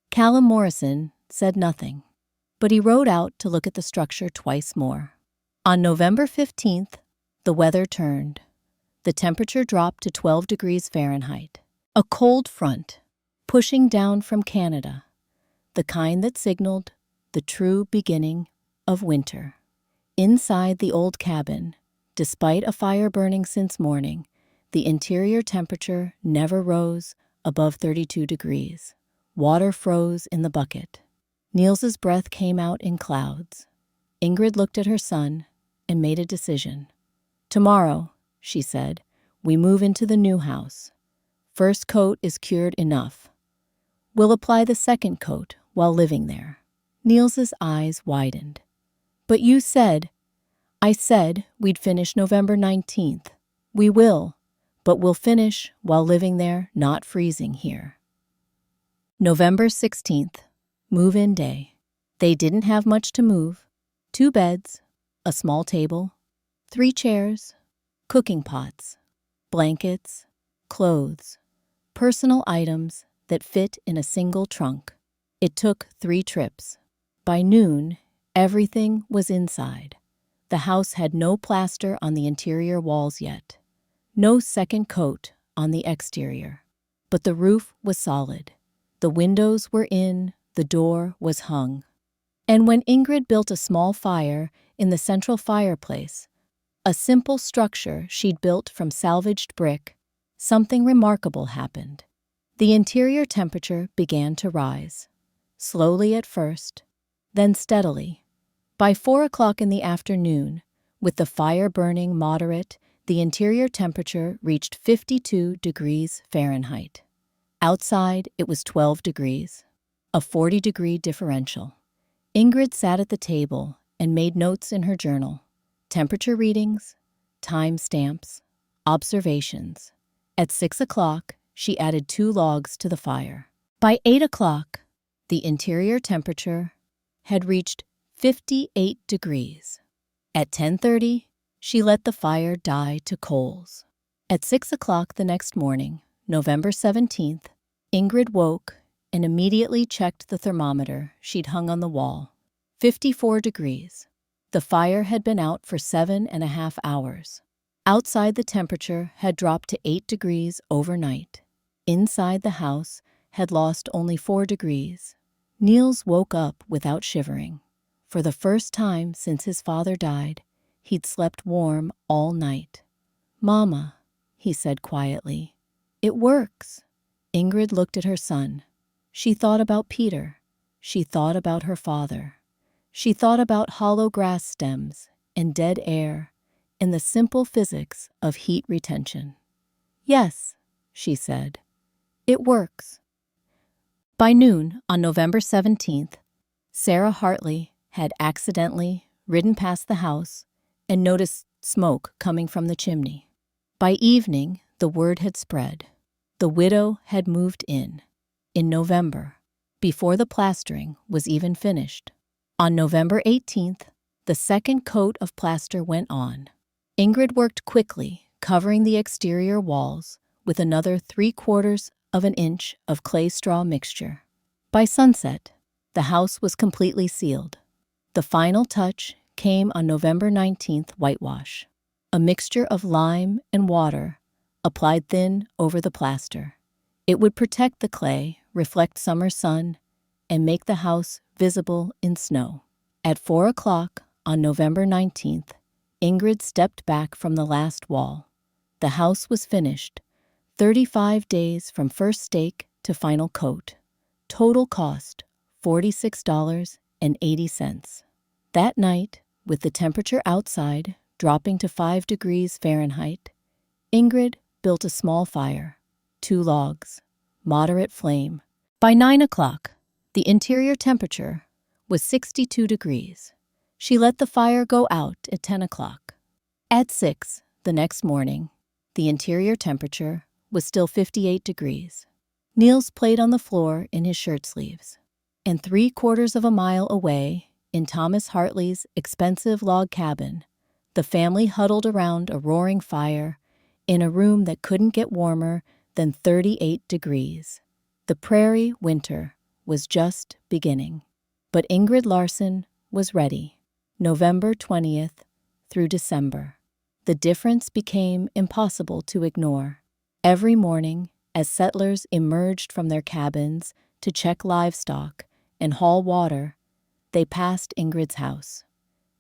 Callum Morrison said nothing, but he rode out to look at the structure twice more. On November 15th, The weather turned. The temperature dropped to 12 degrees Fahrenheit. A cold front, pushing down from Canada, the kind that signaled the true beginning of winter. Inside the old cabin, despite a fire burning since morning, the interior temperature never rose above 32 degrees. Water froze in the bucket. Niels's breath came out in clouds. Ingrid looked at her son and made a decision. "Tomorrow," she said, "we move into the new house. First coat is cured enough. We'll apply the second coat while living there." Niels's eyes widened. "But you said—" "I said we'd finish November 19th. We will, but we'll finish while living there, not freezing here." November 16th, move-in day. They didn't have much to move. 2 beds, a small table, 3 chairs, cooking pots, blankets, clothes, personal items that fit in a single trunk. It took 3 trips. By noon, everything was inside. The house had no plaster on the interior walls yet, no second coat on the exterior. But the roof was solid. The windows were in, the door was hung. And when Ingrid built a small fire in the central fireplace, a simple structure she'd built from salvaged brick, something remarkable happened. The interior temperature began to rise, slowly at first, then steadily. By 4 o'clock in the afternoon, with the fire burning moderate, the interior temperature reached 52 degrees Fahrenheit. Outside, it was 12 degrees, a 40-degree differential. Ingrid sat at the table and made notes in her journal. Temperature readings, time stamps, observations. At 6 o'clock, she added 2 logs to the fire. By 8 o'clock, the interior temperature had reached 58 degrees. At 10:30, she let the fire die to coals. At 6 o'clock the next morning, November 17th, Ingrid woke and immediately checked the thermometer she'd hung on the wall. 54 degrees. The fire had been out for 7.5 hours. Outside, the temperature had dropped to 8 degrees overnight. Inside, the house had lost only 4 degrees. Niels woke up without shivering. For the first time since his father died, he'd slept warm all night. "Mama," he said quietly, "it works." Ingrid looked at her son. She thought about Peter. She thought about her father. She thought about hollow grass stems and dead air and the simple physics of heat retention. "Yes," she said, "it works." By noon on November 17th, Sarah Hartley had accidentally ridden past the house and noticed smoke coming from the chimney. By evening, the word had spread. The widow had moved in November, before the plastering was even finished. On November 18th, the second coat of plaster went on. Ingrid worked quickly, covering the exterior walls with another 3/4 of an inch of clay straw mixture. By sunset, the house was completely sealed. The final touch came on November 19th, whitewash, a mixture of lime and water applied thin over the plaster. It would protect the clay, reflect summer sun, and make the house visible in snow. At 4 o'clock on November 19th, Ingrid stepped back from the last wall. The house was finished, 35 days from first stake to final coat. Total cost, $46.80. That night, with the temperature outside dropping to 5 degrees Fahrenheit, Ingrid built a small fire, 2 logs, moderate flame. By 9 o'clock, the interior temperature was 62 degrees. She let the fire go out at 10 o'clock. At 6 the next morning, the interior temperature was still 58 degrees. Niels played on the floor in his shirt sleeves. And 3/4 of a mile away, in Thomas Hartley's expensive log cabin, the family huddled around a roaring fire in a room that couldn't get warmer than 38 degrees. The prairie winter was just beginning. But Ingrid Larson was ready, November 20th through December. The difference became impossible to ignore. Every morning, as settlers emerged from their cabins to check livestock and haul water, they passed Ingrid's house.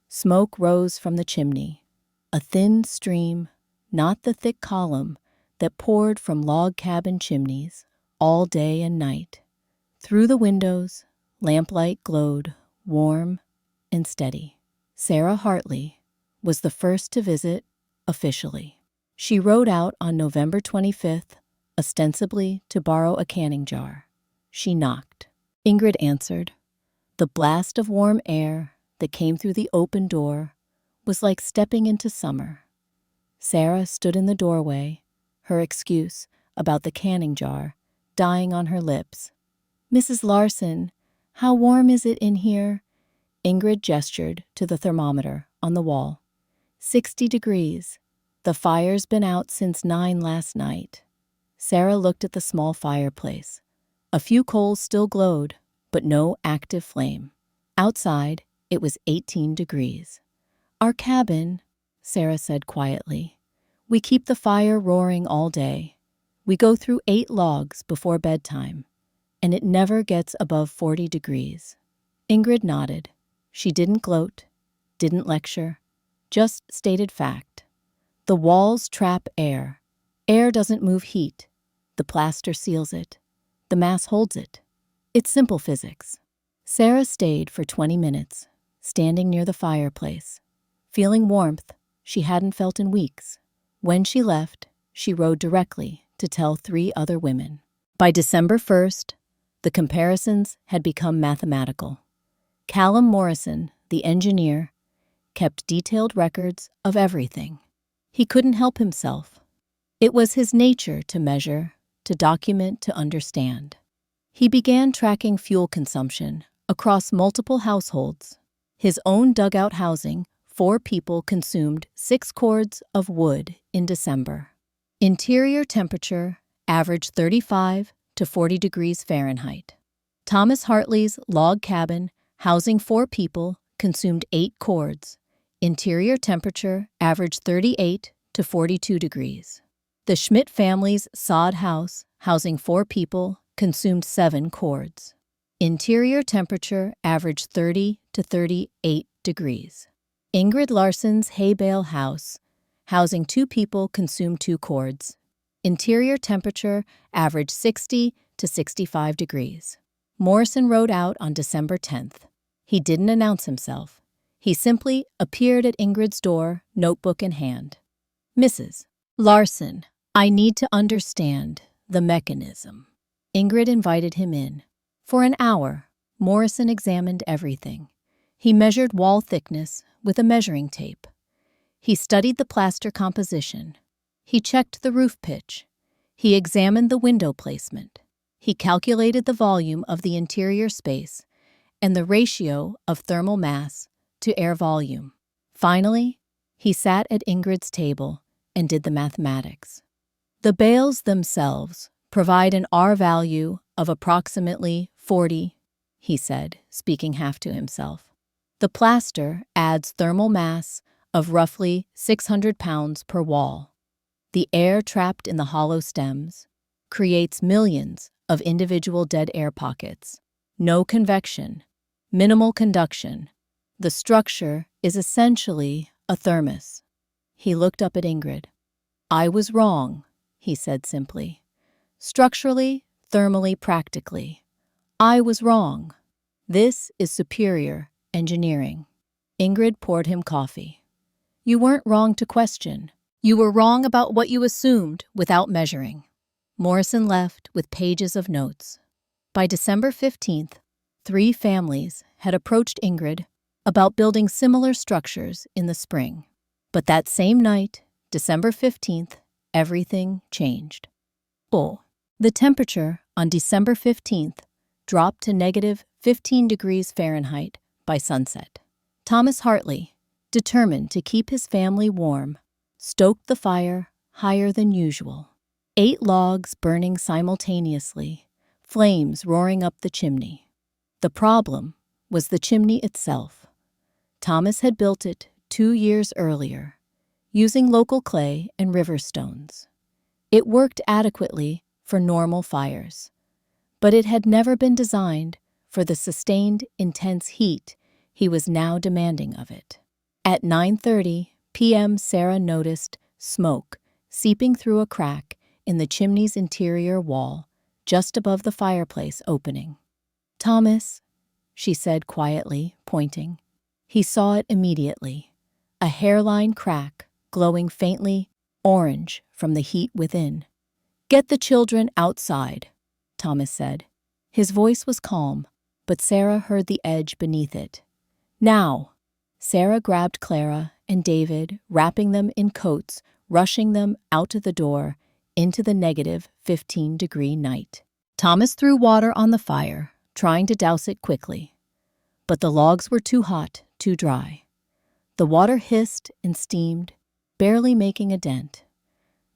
Smoke rose from the chimney, a thin stream, not the thick column that poured from log cabin chimneys all day and night. Through the windows, lamplight glowed, warm and steady. Sarah Hartley was the first to visit officially. She rode out on November 25th, ostensibly to borrow a canning jar. She knocked. Ingrid answered. The blast of warm air that came through the open door was like stepping into summer. Sarah stood in the doorway, her excuse about the canning jar dying on her lips. "Mrs. Larson, how warm is it in here?" Ingrid gestured to the thermometer on the wall. 60 degrees. The fire's been out since 9 last night. Sarah looked at the small fireplace. A few coals still glowed, but no active flame. Outside, it was 18 degrees. "Our cabin," Sarah said quietly. "We keep the fire roaring all day. We go through 8 logs before bedtime, and it never gets above 40 degrees. Ingrid nodded. She didn't gloat, didn't lecture, just stated fact. The walls trap air. Air doesn't move heat. The plaster seals it. The mass holds it. It's simple physics. Sarah stayed for 20 minutes, standing near the fireplace, feeling warmth she hadn't felt in weeks. When she left, she rode directly to tell 3 other women. By December 1st, the comparisons had become mathematical. Callum Morrison, the engineer, kept detailed records of everything. He couldn't help himself. It was his nature to measure, to document, to understand. He began tracking fuel consumption across multiple households. His own dugout housing, 4 people consumed 6 cords of wood in December. Interior temperature averaged 35 to 40 degrees Fahrenheit. Thomas Hartley's log cabin, housing 4 people, consumed 8 cords. Interior temperature averaged 38 to 42 degrees. The Schmidt family's sod house, housing 4 people, consumed 7 cords. Interior temperature averaged 30 to 38 degrees. Ingrid Larson's Hay-Bale house, housing 2 people, consumed 2 cords. Interior temperature averaged 60 to 65 degrees. Morrison rode out on December 10th. He didn't announce himself. He simply appeared at Ingrid's door, notebook in hand. "Mrs. Larson, I need to understand the mechanism." Ingrid invited him in. For an hour, Morrison examined everything. He measured wall thickness with a measuring tape. He studied the plaster composition. He checked the roof pitch. He examined the window placement. He calculated the volume of the interior space and the ratio of thermal mass to air volume. Finally, he sat at Ingrid's table and did the mathematics. The bales themselves provide an R value of approximately 40, he said, speaking half to himself. The plaster adds thermal mass of roughly 600 pounds per wall. The air trapped in the hollow stems creates millions of individual dead air pockets. No convection, minimal conduction. The structure is essentially a thermos. He looked up at Ingrid. "I was wrong," he said simply. "Structurally, thermally, practically. I was wrong. This is superior engineering." Ingrid poured him coffee. "You weren't wrong to question. You were wrong about what you assumed without measuring." Morrison left with pages of notes. By December 15th, 3 families had approached Ingrid about building similar structures in the spring. But that same night, December 15th, everything changed. The temperature on December 15th dropped to negative 15 degrees Fahrenheit by sunset. Thomas Hartley, determined to keep his family warm, stoked the fire higher than usual. 8 logs burning simultaneously, flames roaring up the chimney. The problem was the chimney itself. Thomas had built it 2 years earlier. using local clay and river stones. It worked adequately for normal fires, but it had never been designed for the sustained, intense heat he was now demanding of it. At 9:30 p.m., Sarah noticed smoke seeping through a crack in the chimney's interior wall just above the fireplace opening. "Thomas," she said quietly, pointing. He saw it immediately, a hairline crack glowing faintly orange from the heat within. "Get the children outside," Thomas said. His voice was calm, but Sarah heard the edge beneath it. "Now!" Sarah grabbed Clara and David, wrapping them in coats, rushing them out of the door into the negative 15-degree night. Thomas threw water on the fire, trying to douse it quickly. But the logs were too hot, too dry. The water hissed and steamed, barely making a dent.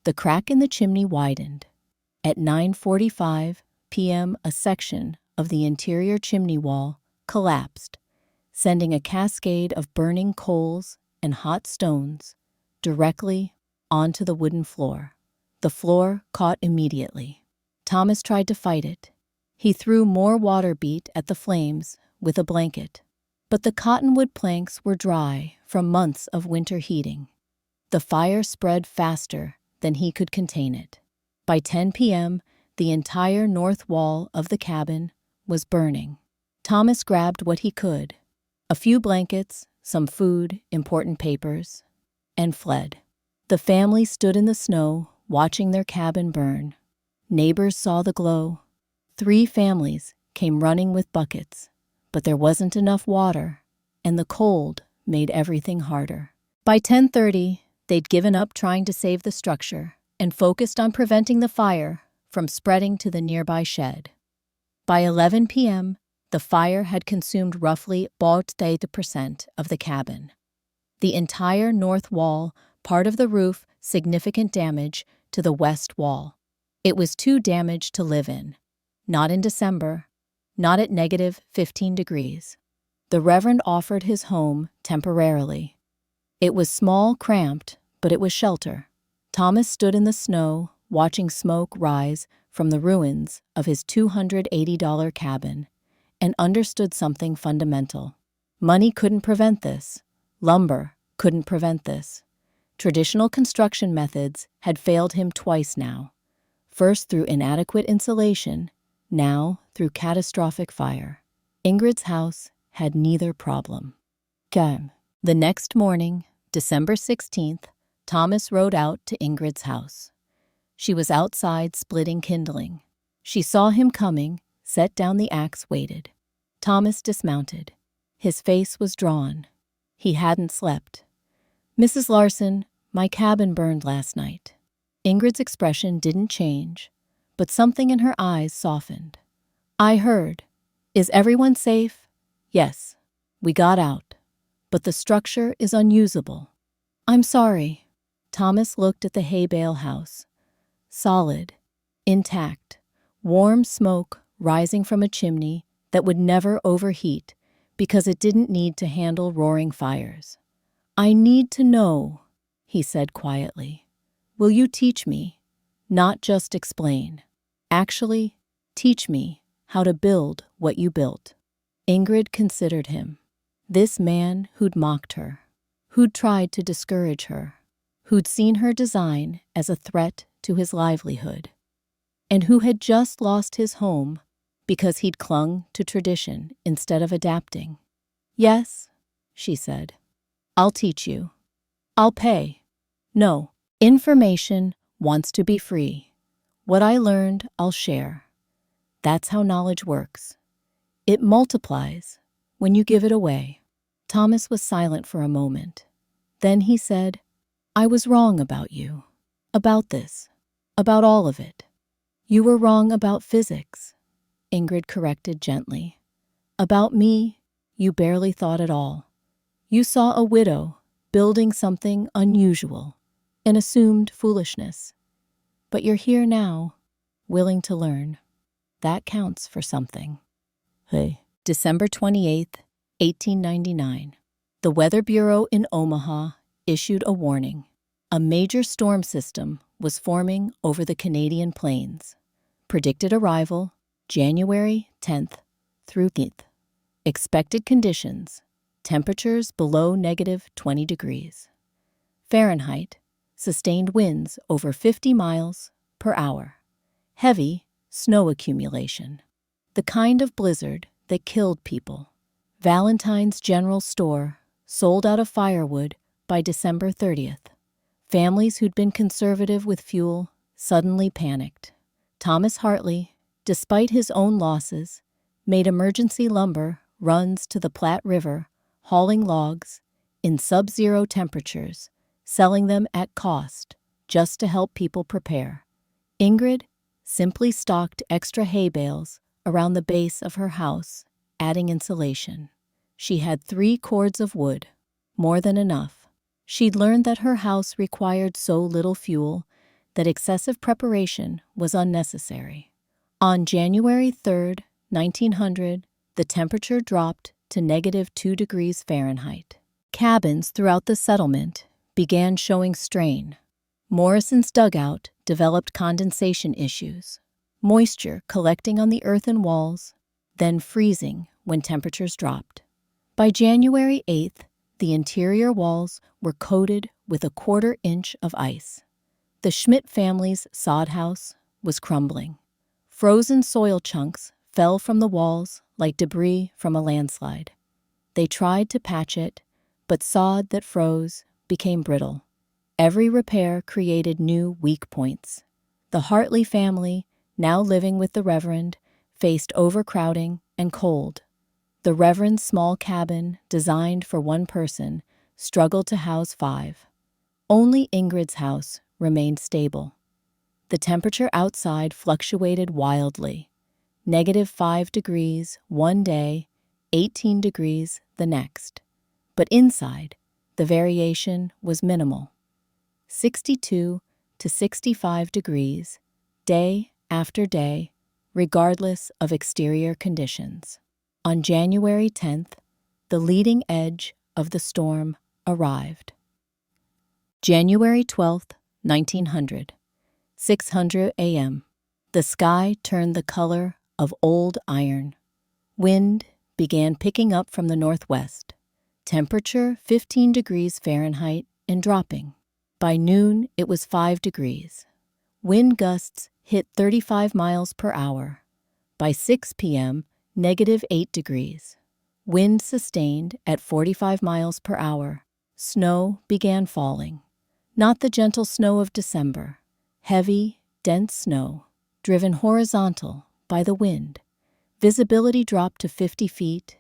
The crack in the chimney widened. At 9:45 p.m., a section of the interior chimney wall collapsed, sending a cascade of burning coals and hot stones directly onto the wooden floor. The floor caught immediately. Thomas tried to fight it. He threw more water beat at the flames with a blanket, but the cottonwood planks were dry from months of winter heating. The fire spread faster than he could contain it. By 10 p.m., the entire north wall of the cabin was burning. Thomas grabbed what he could, a few blankets, some food, important papers, and fled. The family stood in the snow, watching their cabin burn. Neighbors saw the glow. 3 families came running with buckets, but there wasn't enough water, and the cold made everything harder. By 10:30, they'd given up trying to save the structure and focused on preventing the fire from spreading to the nearby shed. By 11 p.m., the fire had consumed roughly 40% of the cabin. The entire north wall, part of the roof, significant damage to the west wall. It was too damaged to live in. Not in December, not at negative 15 degrees. The Reverend offered his home temporarily. It was small, cramped, but it was shelter. Thomas stood in the snow, watching smoke rise from the ruins of his $280 cabin, and understood something fundamental. Money couldn't prevent this. Lumber couldn't prevent this. Traditional construction methods had failed him twice now. First through inadequate insulation, now through catastrophic fire. Ingrid's house had neither problem. The next morning, December 16th, Thomas rode out to Ingrid's house. She was outside splitting kindling. She saw him coming, set down the axe, waited. Thomas dismounted. His face was drawn. He hadn't slept. "Mrs. Larson, my cabin burned last night." Ingrid's expression didn't change, but something in her eyes softened. "I heard. Is everyone safe?" "Yes. We got out. But the structure is unusable." "I'm sorry." Thomas looked at the Hay-Bale house. Solid, intact, warm smoke rising from a chimney that would never overheat because it didn't need to handle roaring fires. "I need to know," he said quietly. "Will you teach me? Not just explain. Actually, teach me how to build what you built." Ingrid considered him. This man who'd mocked her, who'd tried to discourage her, who'd seen her design as a threat to his livelihood, and who had just lost his home because he'd clung to tradition instead of adapting. "Yes," she said. "I'll teach you. I'll pay. No, information wants to be free. What I learned, I'll share. That's how knowledge works. It multiplies when you give it away." Thomas was silent for a moment. Then he said, "I was wrong about you. About this. About all of it." "You were wrong about physics," Ingrid corrected gently. "About me, you barely thought at all. You saw a widow building something unusual and assumed foolishness. But you're here now, willing to learn. That counts for something." Hey. December 28th, 1899. The Weather Bureau in Omaha issued a warning. A major storm system was forming over the Canadian plains. Predicted arrival January 10th through 9th. Expected conditions: temperatures below -20 degrees Fahrenheit, sustained winds over 50 miles per hour, heavy snow accumulation, the kind of blizzard that killed people. Valentine's General Store sold out of firewood by December 30th. Families who'd been conservative with fuel suddenly panicked. Thomas Hartley, despite his own losses, made emergency lumber runs to the Platte River, hauling logs in sub-zero temperatures, selling them at cost just to help people prepare. Ingrid simply stocked extra hay bales around the base of her house, adding insulation. She had 3 cords of wood, more than enough. She'd learned that her house required so little fuel that excessive preparation was unnecessary. On January 3rd, 1900, the temperature dropped to -2 degrees Fahrenheit. Cabins throughout the settlement began showing strain. Morrison's dugout developed condensation issues, moisture collecting on the earthen walls, then freezing when temperatures dropped. By January 8th, the interior walls were coated with a 1/4 inch of ice. The Schmidt family's sod house was crumbling. Frozen soil chunks fell from the walls like debris from a landslide. They tried to patch it, but sod that froze became brittle. Every repair created new weak points. The Hartley family, now living with the Reverend, faced overcrowding and cold. The Reverend's small cabin, designed for 1 person, struggled to house 5. Only Ingrid's house remained stable. The temperature outside fluctuated wildly. -5 degrees one day, 18 degrees the next. But inside, the variation was minimal. 62 to 65 degrees, day after day, regardless of exterior conditions. On January 10th, the leading edge of the storm arrived. January 12th, 1900, 600 a.m. The sky turned the color of old iron. Wind began picking up from the northwest. Temperature 15 degrees Fahrenheit and dropping. By noon, it was 5 degrees. Wind gusts hit 35 miles per hour. By 6 p.m., -8 degrees. Wind sustained at 45 miles per hour. Snow began falling. Not the gentle snow of December. Heavy, dense snow, driven horizontal by the wind. Visibility dropped to 50 feet,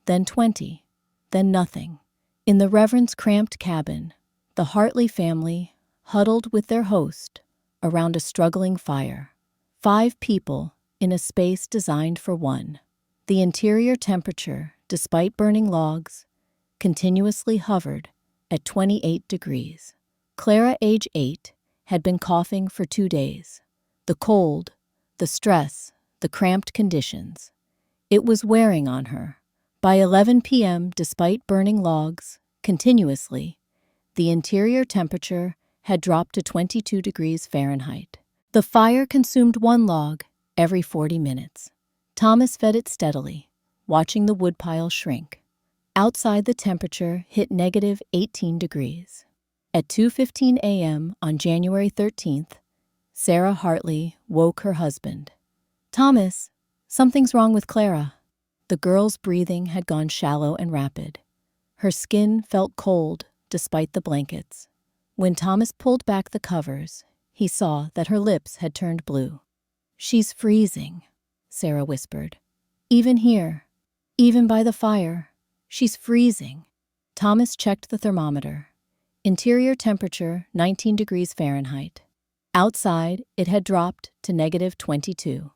then 20, then nothing. In the Reverend's cramped cabin, the Hartley family huddled with their host around a struggling fire. 5 people in a space designed for 1. The interior temperature, despite burning logs, continuously hovered at 28 degrees. Clara, age 8, had been coughing for 2 days. The cold, the stress, the cramped conditions. It was wearing on her. By 11 p.m., despite burning logs continuously, the interior temperature had dropped to 22 degrees Fahrenheit. The fire consumed 1 log every 40 minutes. Thomas fed it steadily, watching the woodpile shrink. Outside, the temperature hit -18 degrees. At 2:15 a.m. on January 13th, Sarah Hartley woke her husband. "Thomas, something's wrong with Clara." The girl's breathing had gone shallow and rapid. Her skin felt cold despite the blankets. When Thomas pulled back the covers, he saw that her lips had turned blue. "She's freezing," Sarah whispered. "Even here, even by the fire, she's freezing." Thomas checked the thermometer. Interior temperature 19 degrees Fahrenheit. Outside, it had dropped to -22.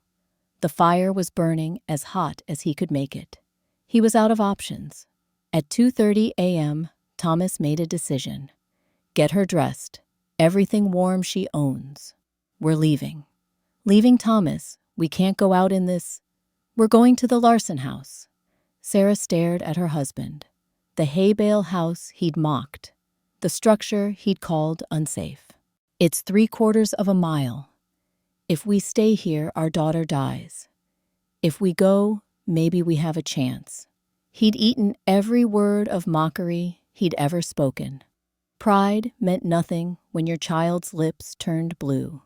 The fire was burning as hot as he could make it. He was out of options. At 2:30 a.m., Thomas made a decision. "Get her dressed. Everything warm she owns. We're leaving." "Leaving, Thomas? We can't go out in this." "We're going to the Larson house." Sarah stared at her husband. The Hay-Bale house he'd mocked. the structure he'd called unsafe. "It's 3/4 of a mile. If we stay here, our daughter dies. If we go, maybe we have a chance." He'd eaten every word of mockery he'd ever spoken. Pride meant nothing when your child's lips turned blue.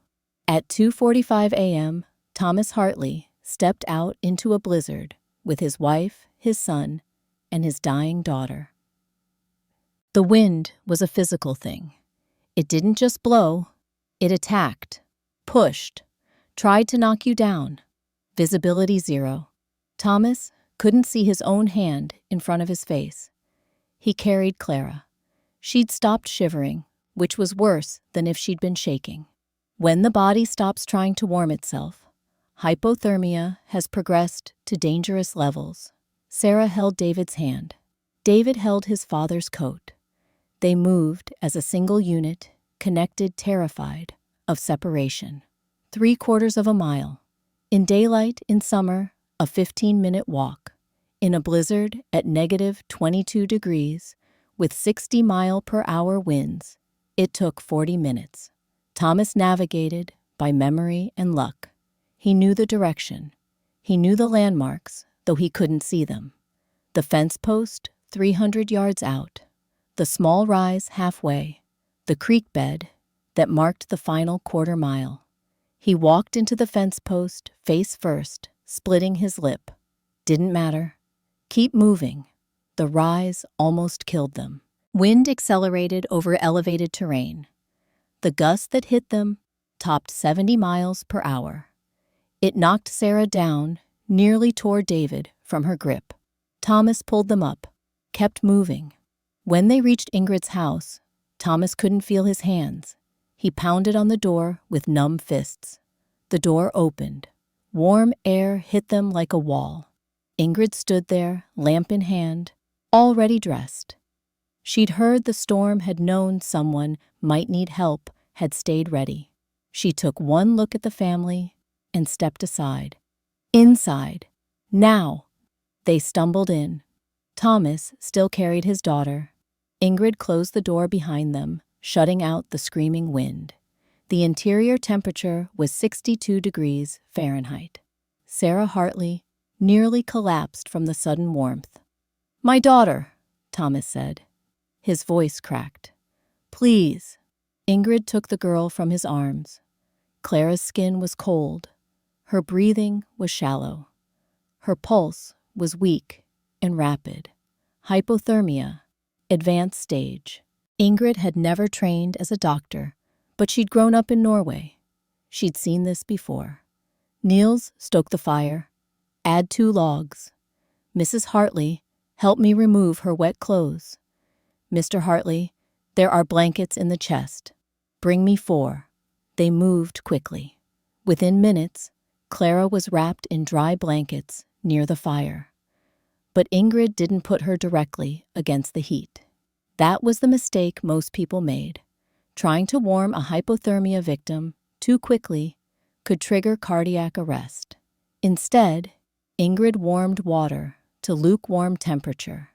At 2:45 a.m., Thomas Hartley stepped out into a blizzard with his wife, his son, and his dying daughter. The wind was a physical thing. It didn't just blow, it attacked, pushed, tried to knock you down. Visibility 0. Thomas couldn't see his own hand in front of his face. He carried Clara. She'd stopped shivering, which was worse than if she'd been shaking. When the body stops trying to warm itself, hypothermia has progressed to dangerous levels. Sarah held David's hand. David held his father's coat. They moved as a single unit, connected, terrified of separation. 3/4 of a mile. In daylight, in summer, a 15-minute walk. In a blizzard at -22 degrees, with 60-mile-per-hour winds, it took 40 minutes. Thomas navigated by memory and luck. He knew the direction. He knew the landmarks, though he couldn't see them. The fence post 300 yards out. The small rise halfway. The creek bed that marked the final quarter mile. He walked into the fence post face first, splitting his lip. Didn't matter. Keep moving. The rise almost killed them. Wind accelerated over elevated terrain. The gust that hit them topped 70 miles per hour. It knocked Sarah down, nearly tore David from her grip. Thomas pulled them up, kept moving. When they reached Ingrid's house, Thomas couldn't feel his hands. He pounded on the door with numb fists. The door opened. Warm air hit them like a wall. Ingrid stood there, lamp in hand, already dressed. She'd heard the storm, had known someone might need help, had stayed ready. She took one look at the family and stepped aside. Inside. Now. They stumbled in. Thomas still carried his daughter. Ingrid closed the door behind them, shutting out the screaming wind. The interior temperature was 62 degrees Fahrenheit. Sarah Hartley nearly collapsed from the sudden warmth. "My daughter," Thomas said. His voice cracked. "Please." Ingrid took the girl from his arms. Clara's skin was cold. Her breathing was shallow. Her pulse was weak and rapid. Hypothermia, advanced stage. Ingrid had never trained as a doctor, but she'd grown up in Norway. She'd seen this before. "Niels, stoke the fire. Add 2 logs. Mrs. Hartley, help me remove her wet clothes. Mr. Hartley, there are blankets in the chest. Bring me 4. They moved quickly. Within minutes, Clara was wrapped in dry blankets near the fire. But Ingrid didn't put her directly against the heat. That was the mistake most people made. Trying to warm a hypothermia victim too quickly could trigger cardiac arrest. Instead, Ingrid warmed water to lukewarm temperature.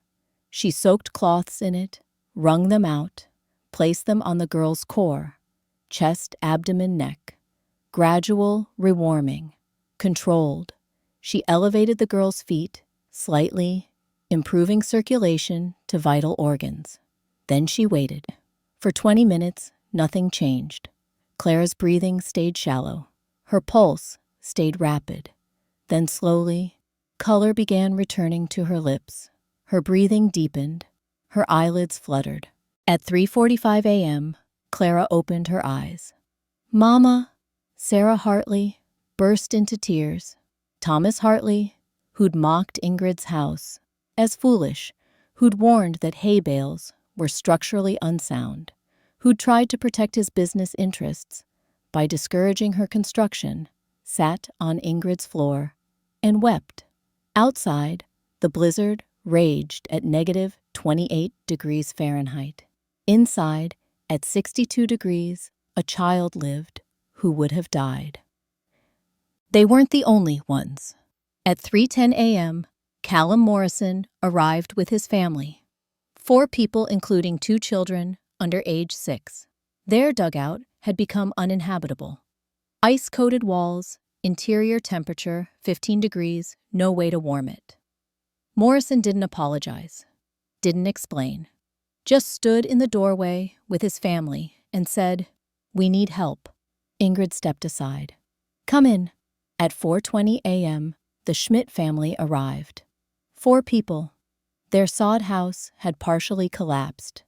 She soaked cloths in it, wrung them out, placed them on the girl's core, chest, abdomen, neck. Gradual rewarming, controlled. She elevated the girl's feet slightly, improving circulation to vital organs. Then she waited. For 20 minutes, nothing changed. Clara's breathing stayed shallow. Her pulse stayed rapid. Then slowly, color began returning to her lips. Her breathing deepened. Her eyelids fluttered. At 3:45 a.m., Clara opened her eyes. "Mama!" Sarah Hartley burst into tears. Thomas Hartley, who'd mocked Ingrid's house as foolish, who'd warned that hay-bales were structurally unsound, who'd tried to protect his business interests by discouraging her construction, sat on Ingrid's floor and wept. Outside, the blizzard raged at -28 degrees Fahrenheit. Inside, at 62 degrees, a child lived who would have died. They weren't the only ones. At 3:10 a.m., Callum Morrison arrived with his family. 4 people, including 2 children, under age 6. Their dugout had become uninhabitable. Ice-coated walls, interior temperature 15 degrees, no way to warm it. Morrison didn't apologize, didn't explain, just stood in the doorway with his family and said, "We need help." Ingrid stepped aside. "Come in." At 4:20 a.m., the Schmidt family arrived. 4 people. Their sod house had partially collapsed,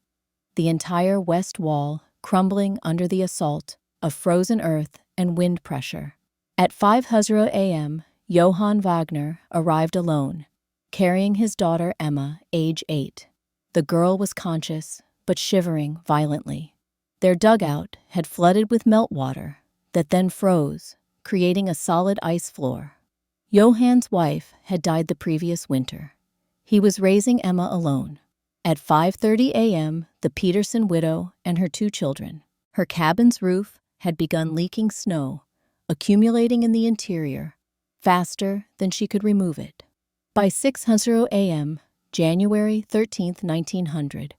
the entire west wall crumbling under the assault of frozen earth and wind pressure. At 5:00 a.m., Johann Wagner arrived alone, carrying his daughter Emma, age 8. The girl was conscious, but shivering violently. Their dugout had flooded with meltwater that then froze, creating a solid ice floor. Johann's wife had died the previous winter. He was raising Emma alone. At 5:30 a.m., the Peterson widow and her 2 children. Her cabin's roof had begun leaking snow, accumulating in the interior, faster than she could remove it. By 6:00 a.m., January 13, 1900,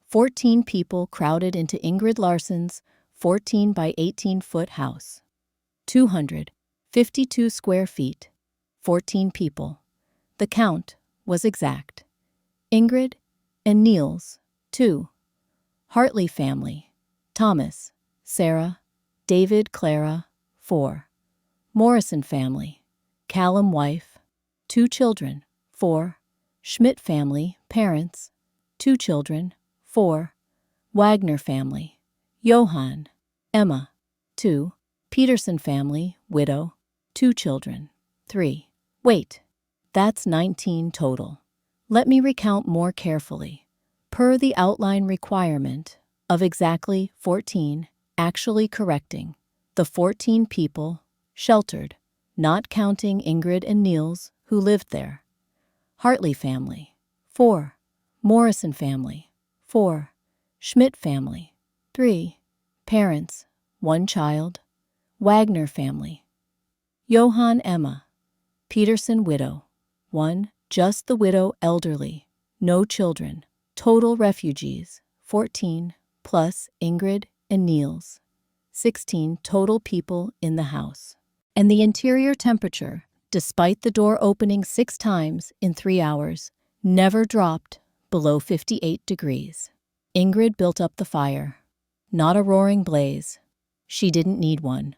14 people crowded into Ingrid Larsson's 14 by 18-foot house. 252 square feet, 14 people. The count was exact. Ingrid and Niels, 2. Hartley family, Thomas, Sarah, David, Clara, 4. Morrison family, Callum wife, 2 children, 4. Schmidt family, parents, 2 children, 4. Wagner family, Johann, Emma, 2. Peterson family, widow, 2 children, 3. Wait, that's 19 total. Let me recount more carefully. Per the outline requirement of exactly 14, actually correcting the 14 people sheltered, not counting Ingrid and Niels who lived there. Hartley family, 4. Morrison family, 4. Schmidt family, 3. Parents, 1 child. Wagner family. Johann Emma. Peterson widow, 1. Just the widow elderly, no children. Total refugees, 14, plus Ingrid and Niels. 16 total people in the house. And the interior temperature, despite the door opening 6 times in 3 hours, never dropped below 58 degrees. Ingrid built up the fire. Not a roaring blaze. She didn't need one.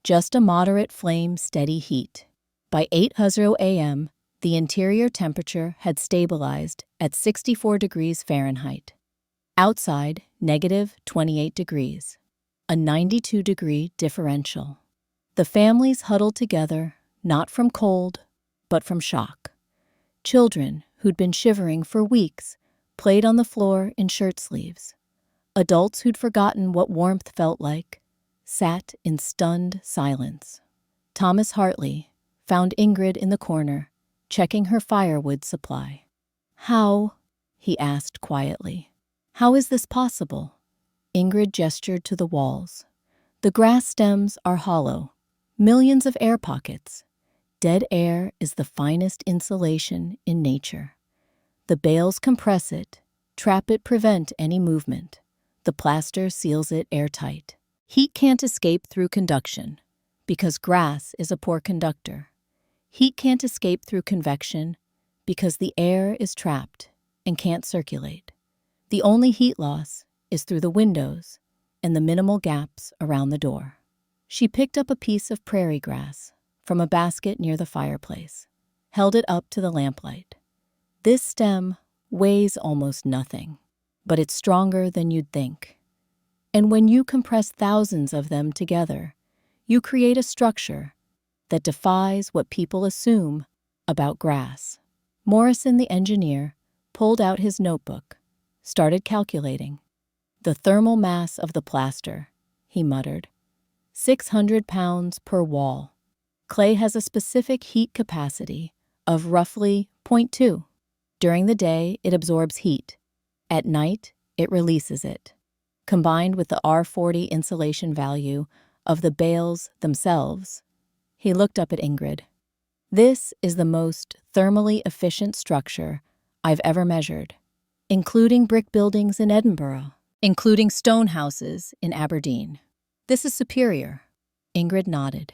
Just a moderate flame, steady heat. By 8:00 a.m., the interior temperature had stabilized at 64 degrees Fahrenheit. Outside, negative 28 degrees. A 92-degree differential. The families huddled together, not from cold, but from shock. Children, who'd been shivering for weeks, played on the floor in shirt sleeves. Adults who'd forgotten what warmth felt like sat in stunned silence. Thomas Hartley found Ingrid in the corner, checking her firewood supply. "How?" he asked quietly. "How is this possible?" Ingrid gestured to the walls. "The grass stems are hollow, millions of air pockets. Dead air is the finest insulation in nature. The bales compress it, trap it, prevent any movement. The plaster seals it airtight. Heat can't escape through conduction, because grass is a poor conductor. Heat can't escape through convection, because the air is trapped and can't circulate. The only heat loss is through the windows and the minimal gaps around the door." She picked up a piece of prairie grass from a basket near the fireplace, held it up to the lamplight. "This stem weighs almost nothing, but it's stronger than you'd think. And when you compress thousands of them together, you create a structure that defies what people assume about grass." Morrison, the engineer, pulled out his notebook, started calculating. "The thermal mass of the plaster," he muttered. 600 pounds per wall. Clay has a specific heat capacity of roughly 0.2. During the day, it absorbs heat. At night, it releases it. Combined with the R40 insulation value of the bales themselves, he looked up at Ingrid. "This is the most thermally efficient structure I've ever measured, including brick buildings in Edinburgh including stone houses in Aberdeen. This is superior. Ingrid nodded.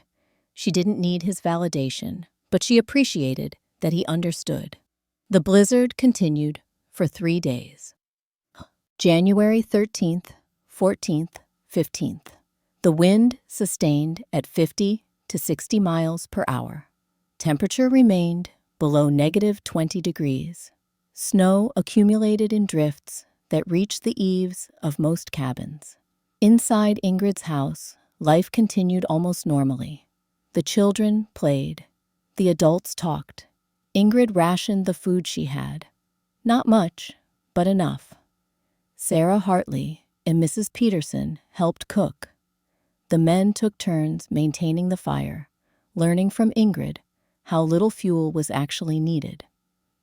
She didn't need his validation, but she appreciated that he understood. The blizzard continued for 3 days. January 13th, 14th, 15th. The wind sustained at 50 to 60 miles per hour. Temperature remained below -20 degrees. Snow accumulated in drifts that reached the eaves of most cabins. Inside Ingrid's house, life continued almost normally. The children played. The adults talked. Ingrid rationed the food she had. Not much, but enough. Sarah Hartley and Mrs. Peterson helped cook. The men took turns maintaining the fire, learning from Ingrid how little fuel was actually needed.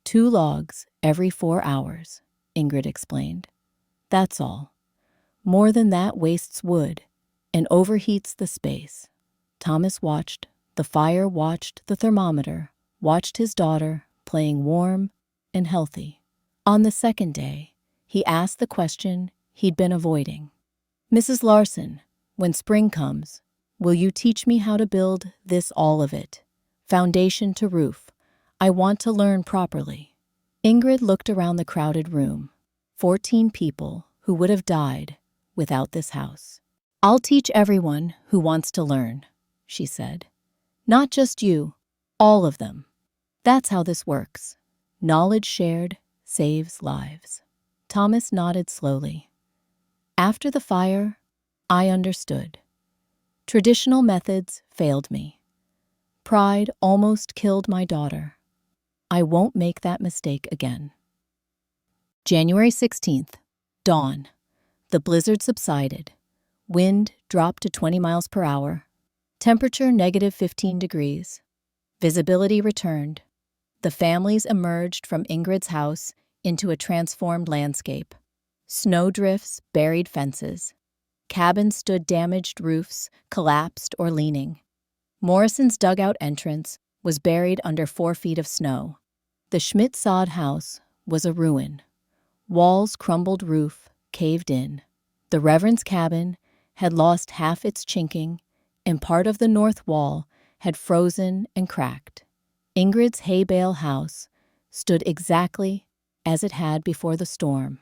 2 logs every 4 hours, Ingrid explained. That's all. More than that wastes wood and overheats the space. Thomas watched the fire, watched the thermometer, watched his daughter playing warm and healthy. On the second day, he asked the question he'd been avoiding. Mrs. Larson, when spring comes, will you teach me how to build this, all of it? Foundation to roof. I want to learn properly. Ingrid looked around the crowded room. 14 people who would have died without this house. I'll teach everyone who wants to learn, she said. Not just you, all of them. That's how this works. Knowledge shared saves lives. Thomas nodded slowly. After the fire, I understood. Traditional methods failed me. Pride almost killed my daughter. I won't make that mistake again. January 16th, dawn. The blizzard subsided. Wind dropped to 20 miles per hour. Temperature -15 degrees. Visibility returned. The families emerged from Ingrid's house into a transformed landscape. Snowdrifts buried fences. Cabins stood damaged roofs, collapsed or leaning. Morrison's dugout entrance was buried under 4 feet of snow. The Schmidt-Sod house was a ruin. Walls crumbled, roof caved in. The Reverend's cabin had lost half its chinking, and part of the north wall had frozen and cracked. Ingrid's Hay-Bale house stood exactly as it had before the storm.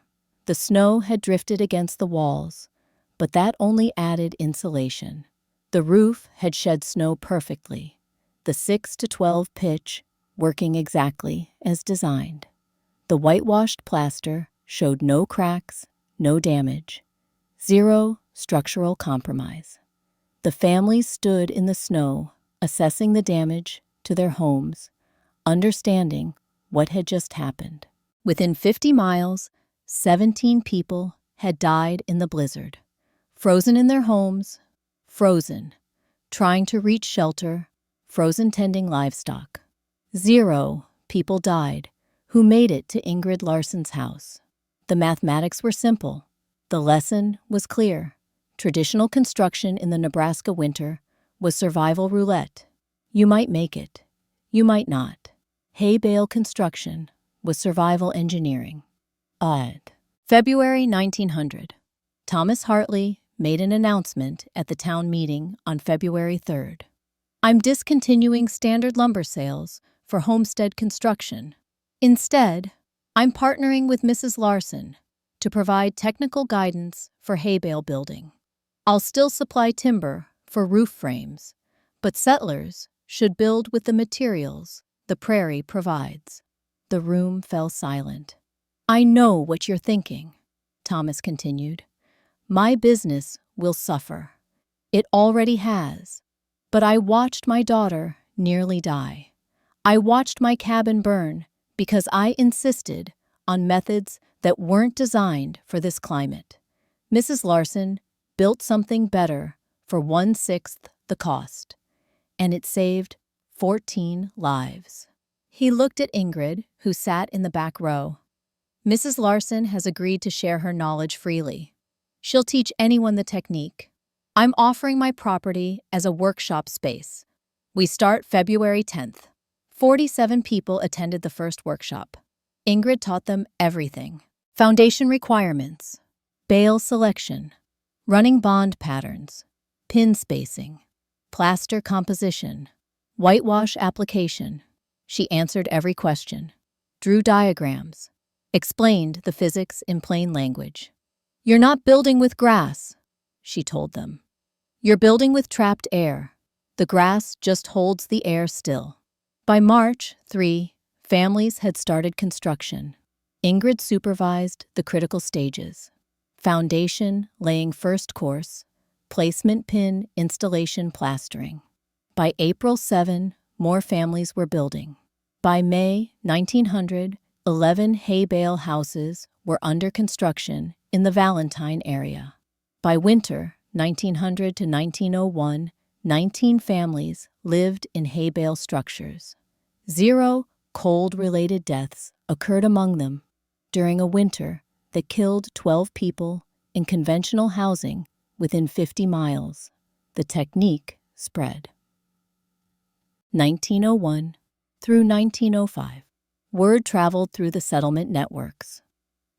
The snow had drifted against the walls, but that only added insulation. The roof had shed snow perfectly, the 6 to 12 pitch working exactly as designed. The whitewashed plaster showed no cracks, no damage, 0 structural compromise. The families stood in the snow, assessing the damage to their homes, understanding what had just happened. Within 50 miles, 17 people had died in the blizzard, frozen in their homes, frozen, trying to reach shelter, frozen tending livestock. 0 people died who made it to Ingrid Larson's house. The mathematics were simple. The lesson was clear. Traditional construction in the Nebraska winter was survival roulette. You might make it. You might not. Hay-Bale construction was survival engineering. February 1900. Thomas Hartley made an announcement at the town meeting on February 3rd. I'm discontinuing standard lumber sales for homestead construction. Instead, I'm partnering with Mrs. Larson to provide technical guidance for hay-bale building. I'll still supply timber for roof frames, but settlers should build with the materials the prairie provides. The room fell silent. I know what you're thinking, Thomas continued. My business will suffer. It already has. But I watched my daughter nearly die. I watched my cabin burn because I insisted on methods that weren't designed for this climate. Mrs. Larson built something better for 1/6 the cost, and it saved 14 lives. He looked at Ingrid, who sat in the back row. Mrs. Larson has agreed to share her knowledge freely. She'll teach anyone the technique. I'm offering my property as a workshop space. We start February 10th. 47 people attended the first workshop. Ingrid taught them everything. Foundation requirements. Bale selection, running bond patterns, pin spacing, plaster composition, whitewash application. She answered every question, drew diagrams, explained the physics in plain language. "You're not building with grass," she told them. "You're building with trapped air. The grass just holds the air still." By March 3, families had started construction. Ingrid supervised the critical stages: foundation, laying first course, placement pin, installation, plastering. By April 7, more families were building. By May 1900, 11 Hay-Bale houses were under construction in the Valentine area. By winter 1900 to 1901, 19 families lived in Hay-Bale structures. 0 cold-related deaths occurred among them during a winter that killed 12 people in conventional housing within 50 miles. The technique spread. 1901 through 1905. Word traveled through the settlement networks.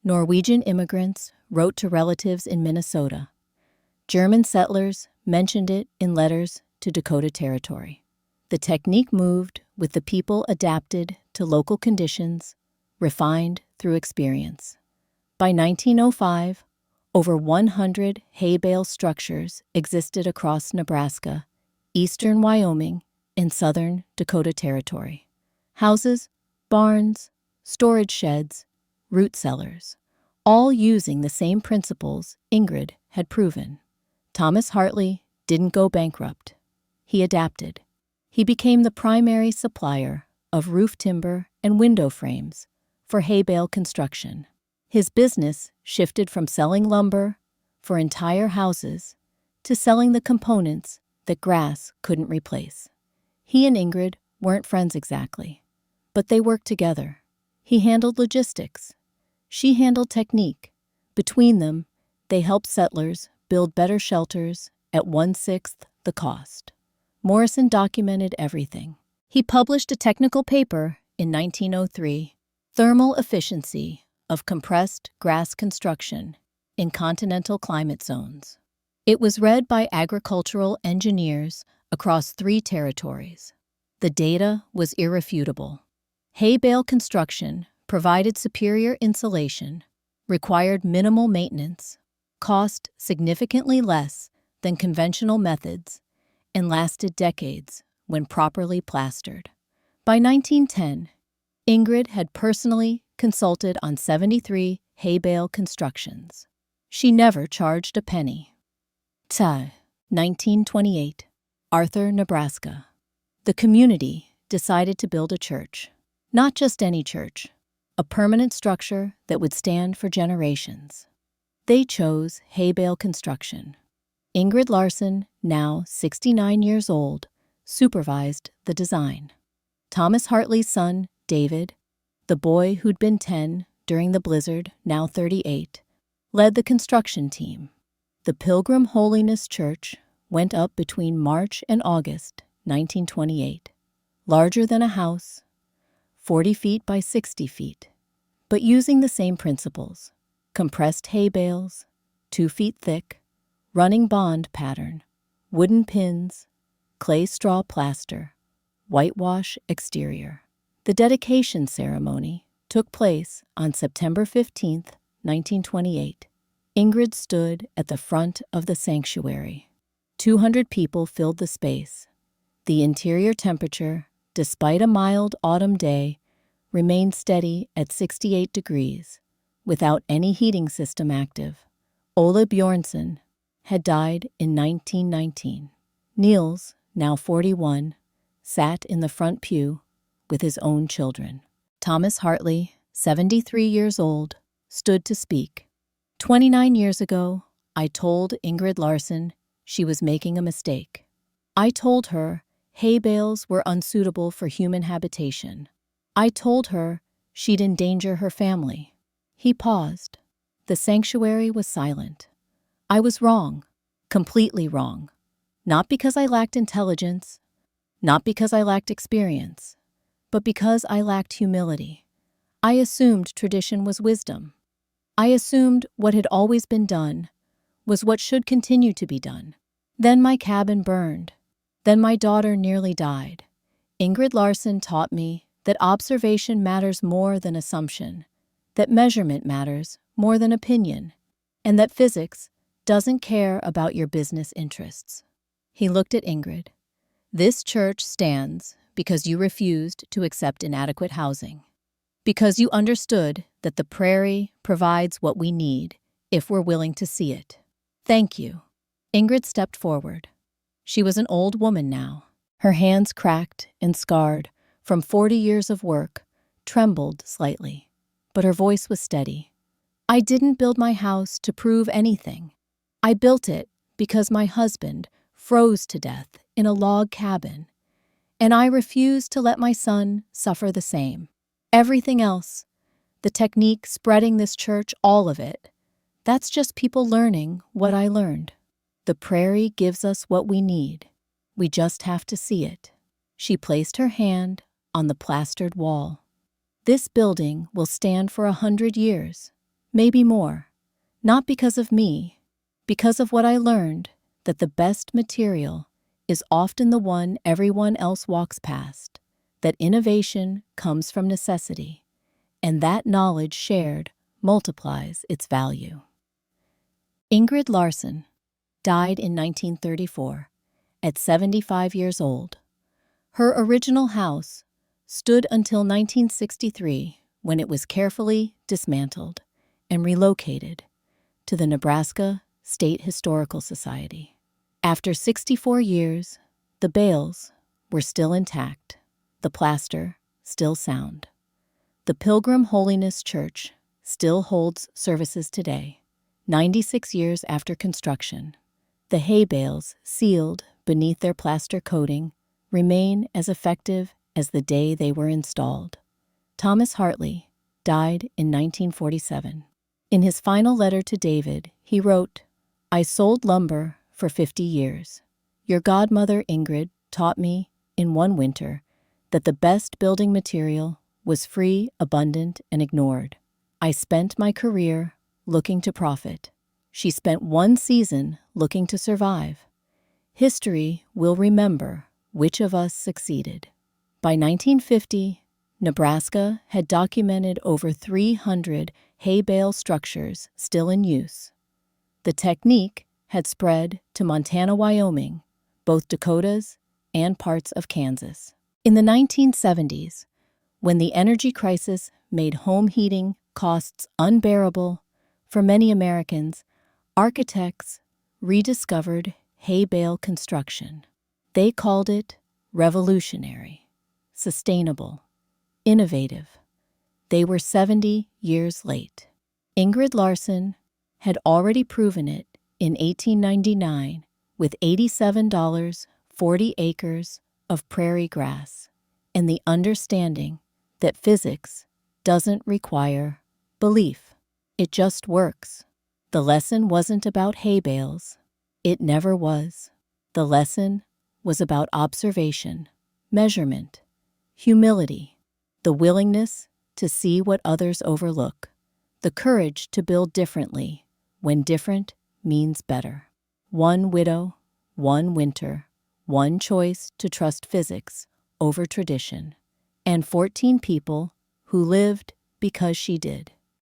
Norwegian immigrants wrote to relatives in Minnesota. German settlers mentioned it in letters to Dakota Territory. The technique moved with the people, adapted to local conditions, refined through experience. By 1905, over 100 Hay-Bale structures existed across Nebraska, eastern Wyoming, and southern Dakota Territory. Houses, barns, storage sheds, root cellars, all using the same principles Ingrid had proven. Thomas Hartley didn't go bankrupt. He adapted. He became the primary supplier of roof timber and window frames for Hay-Bale construction. His business shifted from selling lumber for entire houses to selling the components that grass couldn't replace. He and Ingrid weren't friends exactly, but they worked together. He handled logistics. She handled technique. Between them, they helped settlers build better shelters at 1/6 the cost. Morrison documented everything. He published a technical paper in 1903, Thermal Efficiency of Compressed Grass Construction in Continental Climate Zones. It was read by agricultural engineers across 3 territories. The data was irrefutable. Hay-Bale construction provided superior insulation, required minimal maintenance, cost significantly less than conventional methods, and lasted decades when properly plastered. By 1910, Ingrid had personally consulted on 73 Hay-Bale constructions. She never charged a penny. 1928, Arthur, Nebraska. The community decided to build a church. Not just any church, a permanent structure that would stand for generations. They chose Hay-Bale construction. Ingrid Larson, now 69 years old, supervised the design. Thomas Hartley's son, David, the boy who'd been 10 during the blizzard, now 38, led the construction team. The Pilgrim Holiness Church went up between March and August 1928. Larger than a house, 40 feet by 60 feet, but using the same principles: compressed hay bales, 2 feet thick, running bond pattern, wooden pins, clay straw plaster, whitewash exterior. The dedication ceremony took place on September 15, 1928. Ingrid stood at the front of the sanctuary. 200 people filled the space. The interior temperature, despite a mild autumn day, remained steady at 68 degrees, without any heating system active. Ole Bjornson had died in 1919. Niels, now 41, sat in the front pew with his own children. Thomas Hartley, 73 years old, stood to speak. 29 years ago, I told Ingrid Larson she was making a mistake. I told her hay bales were unsuitable for human habitation. I told her she'd endanger her family. He paused. The sanctuary was silent. I was wrong, completely wrong. Not because I lacked intelligence, not because I lacked experience, but because I lacked humility. I assumed tradition was wisdom. I assumed what had always been done was what should continue to be done. Then my cabin burned. Then my daughter nearly died. Ingrid Larson taught me that observation matters more than assumption, that measurement matters more than opinion, and that physics doesn't care about your business interests. He looked at Ingrid. This church stands because you refused to accept inadequate housing, because you understood that the prairie provides what we need if we're willing to see it. Thank you. Ingrid stepped forward. She was an old woman now. Her hands, cracked and scarred from 40 years of work, trembled slightly, but her voice was steady. I didn't build my house to prove anything. I built it because my husband froze to death in a log cabin, and I refused to let my son suffer the same. Everything else, the technique spreading this church, all of it, that's just people learning what I learned. The prairie gives us what we need. We just have to see it. She placed her hand on the plastered wall. This building will stand for 100 years, maybe more. Not because of me, because of what I learned, that the best material is often the one everyone else walks past, that innovation comes from necessity, and that knowledge shared multiplies its value. Ingrid Larson died in 1934, at 75 years old. Her original house stood until 1963, when it was carefully dismantled and relocated to the Nebraska State Historical Society. After 64 years, the bales were still intact, the plaster still sound. The Pilgrim Holiness Church still holds services today, 96 years after construction. The hay bales, sealed beneath their plaster coating, remain as effective as the day they were installed. Thomas Hartley died in 1947. In his final letter to David, he wrote, "I sold lumber for 50 years. Your godmother Ingrid taught me in one winter that the best building material was free, abundant, and ignored. I spent my career looking to profit. She spent one season looking to survive. History will remember which of us succeeded." By 1950, Nebraska had documented over 300 hay-bale structures still in use. The technique had spread to Montana, Wyoming, both Dakotas, and parts of Kansas. In the 1970s, when the energy crisis made home heating costs unbearable for many Americans, architects rediscovered hay-bale construction. They called it revolutionary, sustainable, innovative. They were 70 years late. Ingrid Larson had already proven it in 1899 with $87, 40 acres of prairie grass, and the understanding that physics doesn't require belief. It just works. The lesson wasn't about hay bales. It never was. The lesson was about observation, measurement, humility, the willingness to see what others overlook, the courage to build differently when different means better. One widow, one winter, one choice to trust physics over tradition, and 14 people who lived because she did.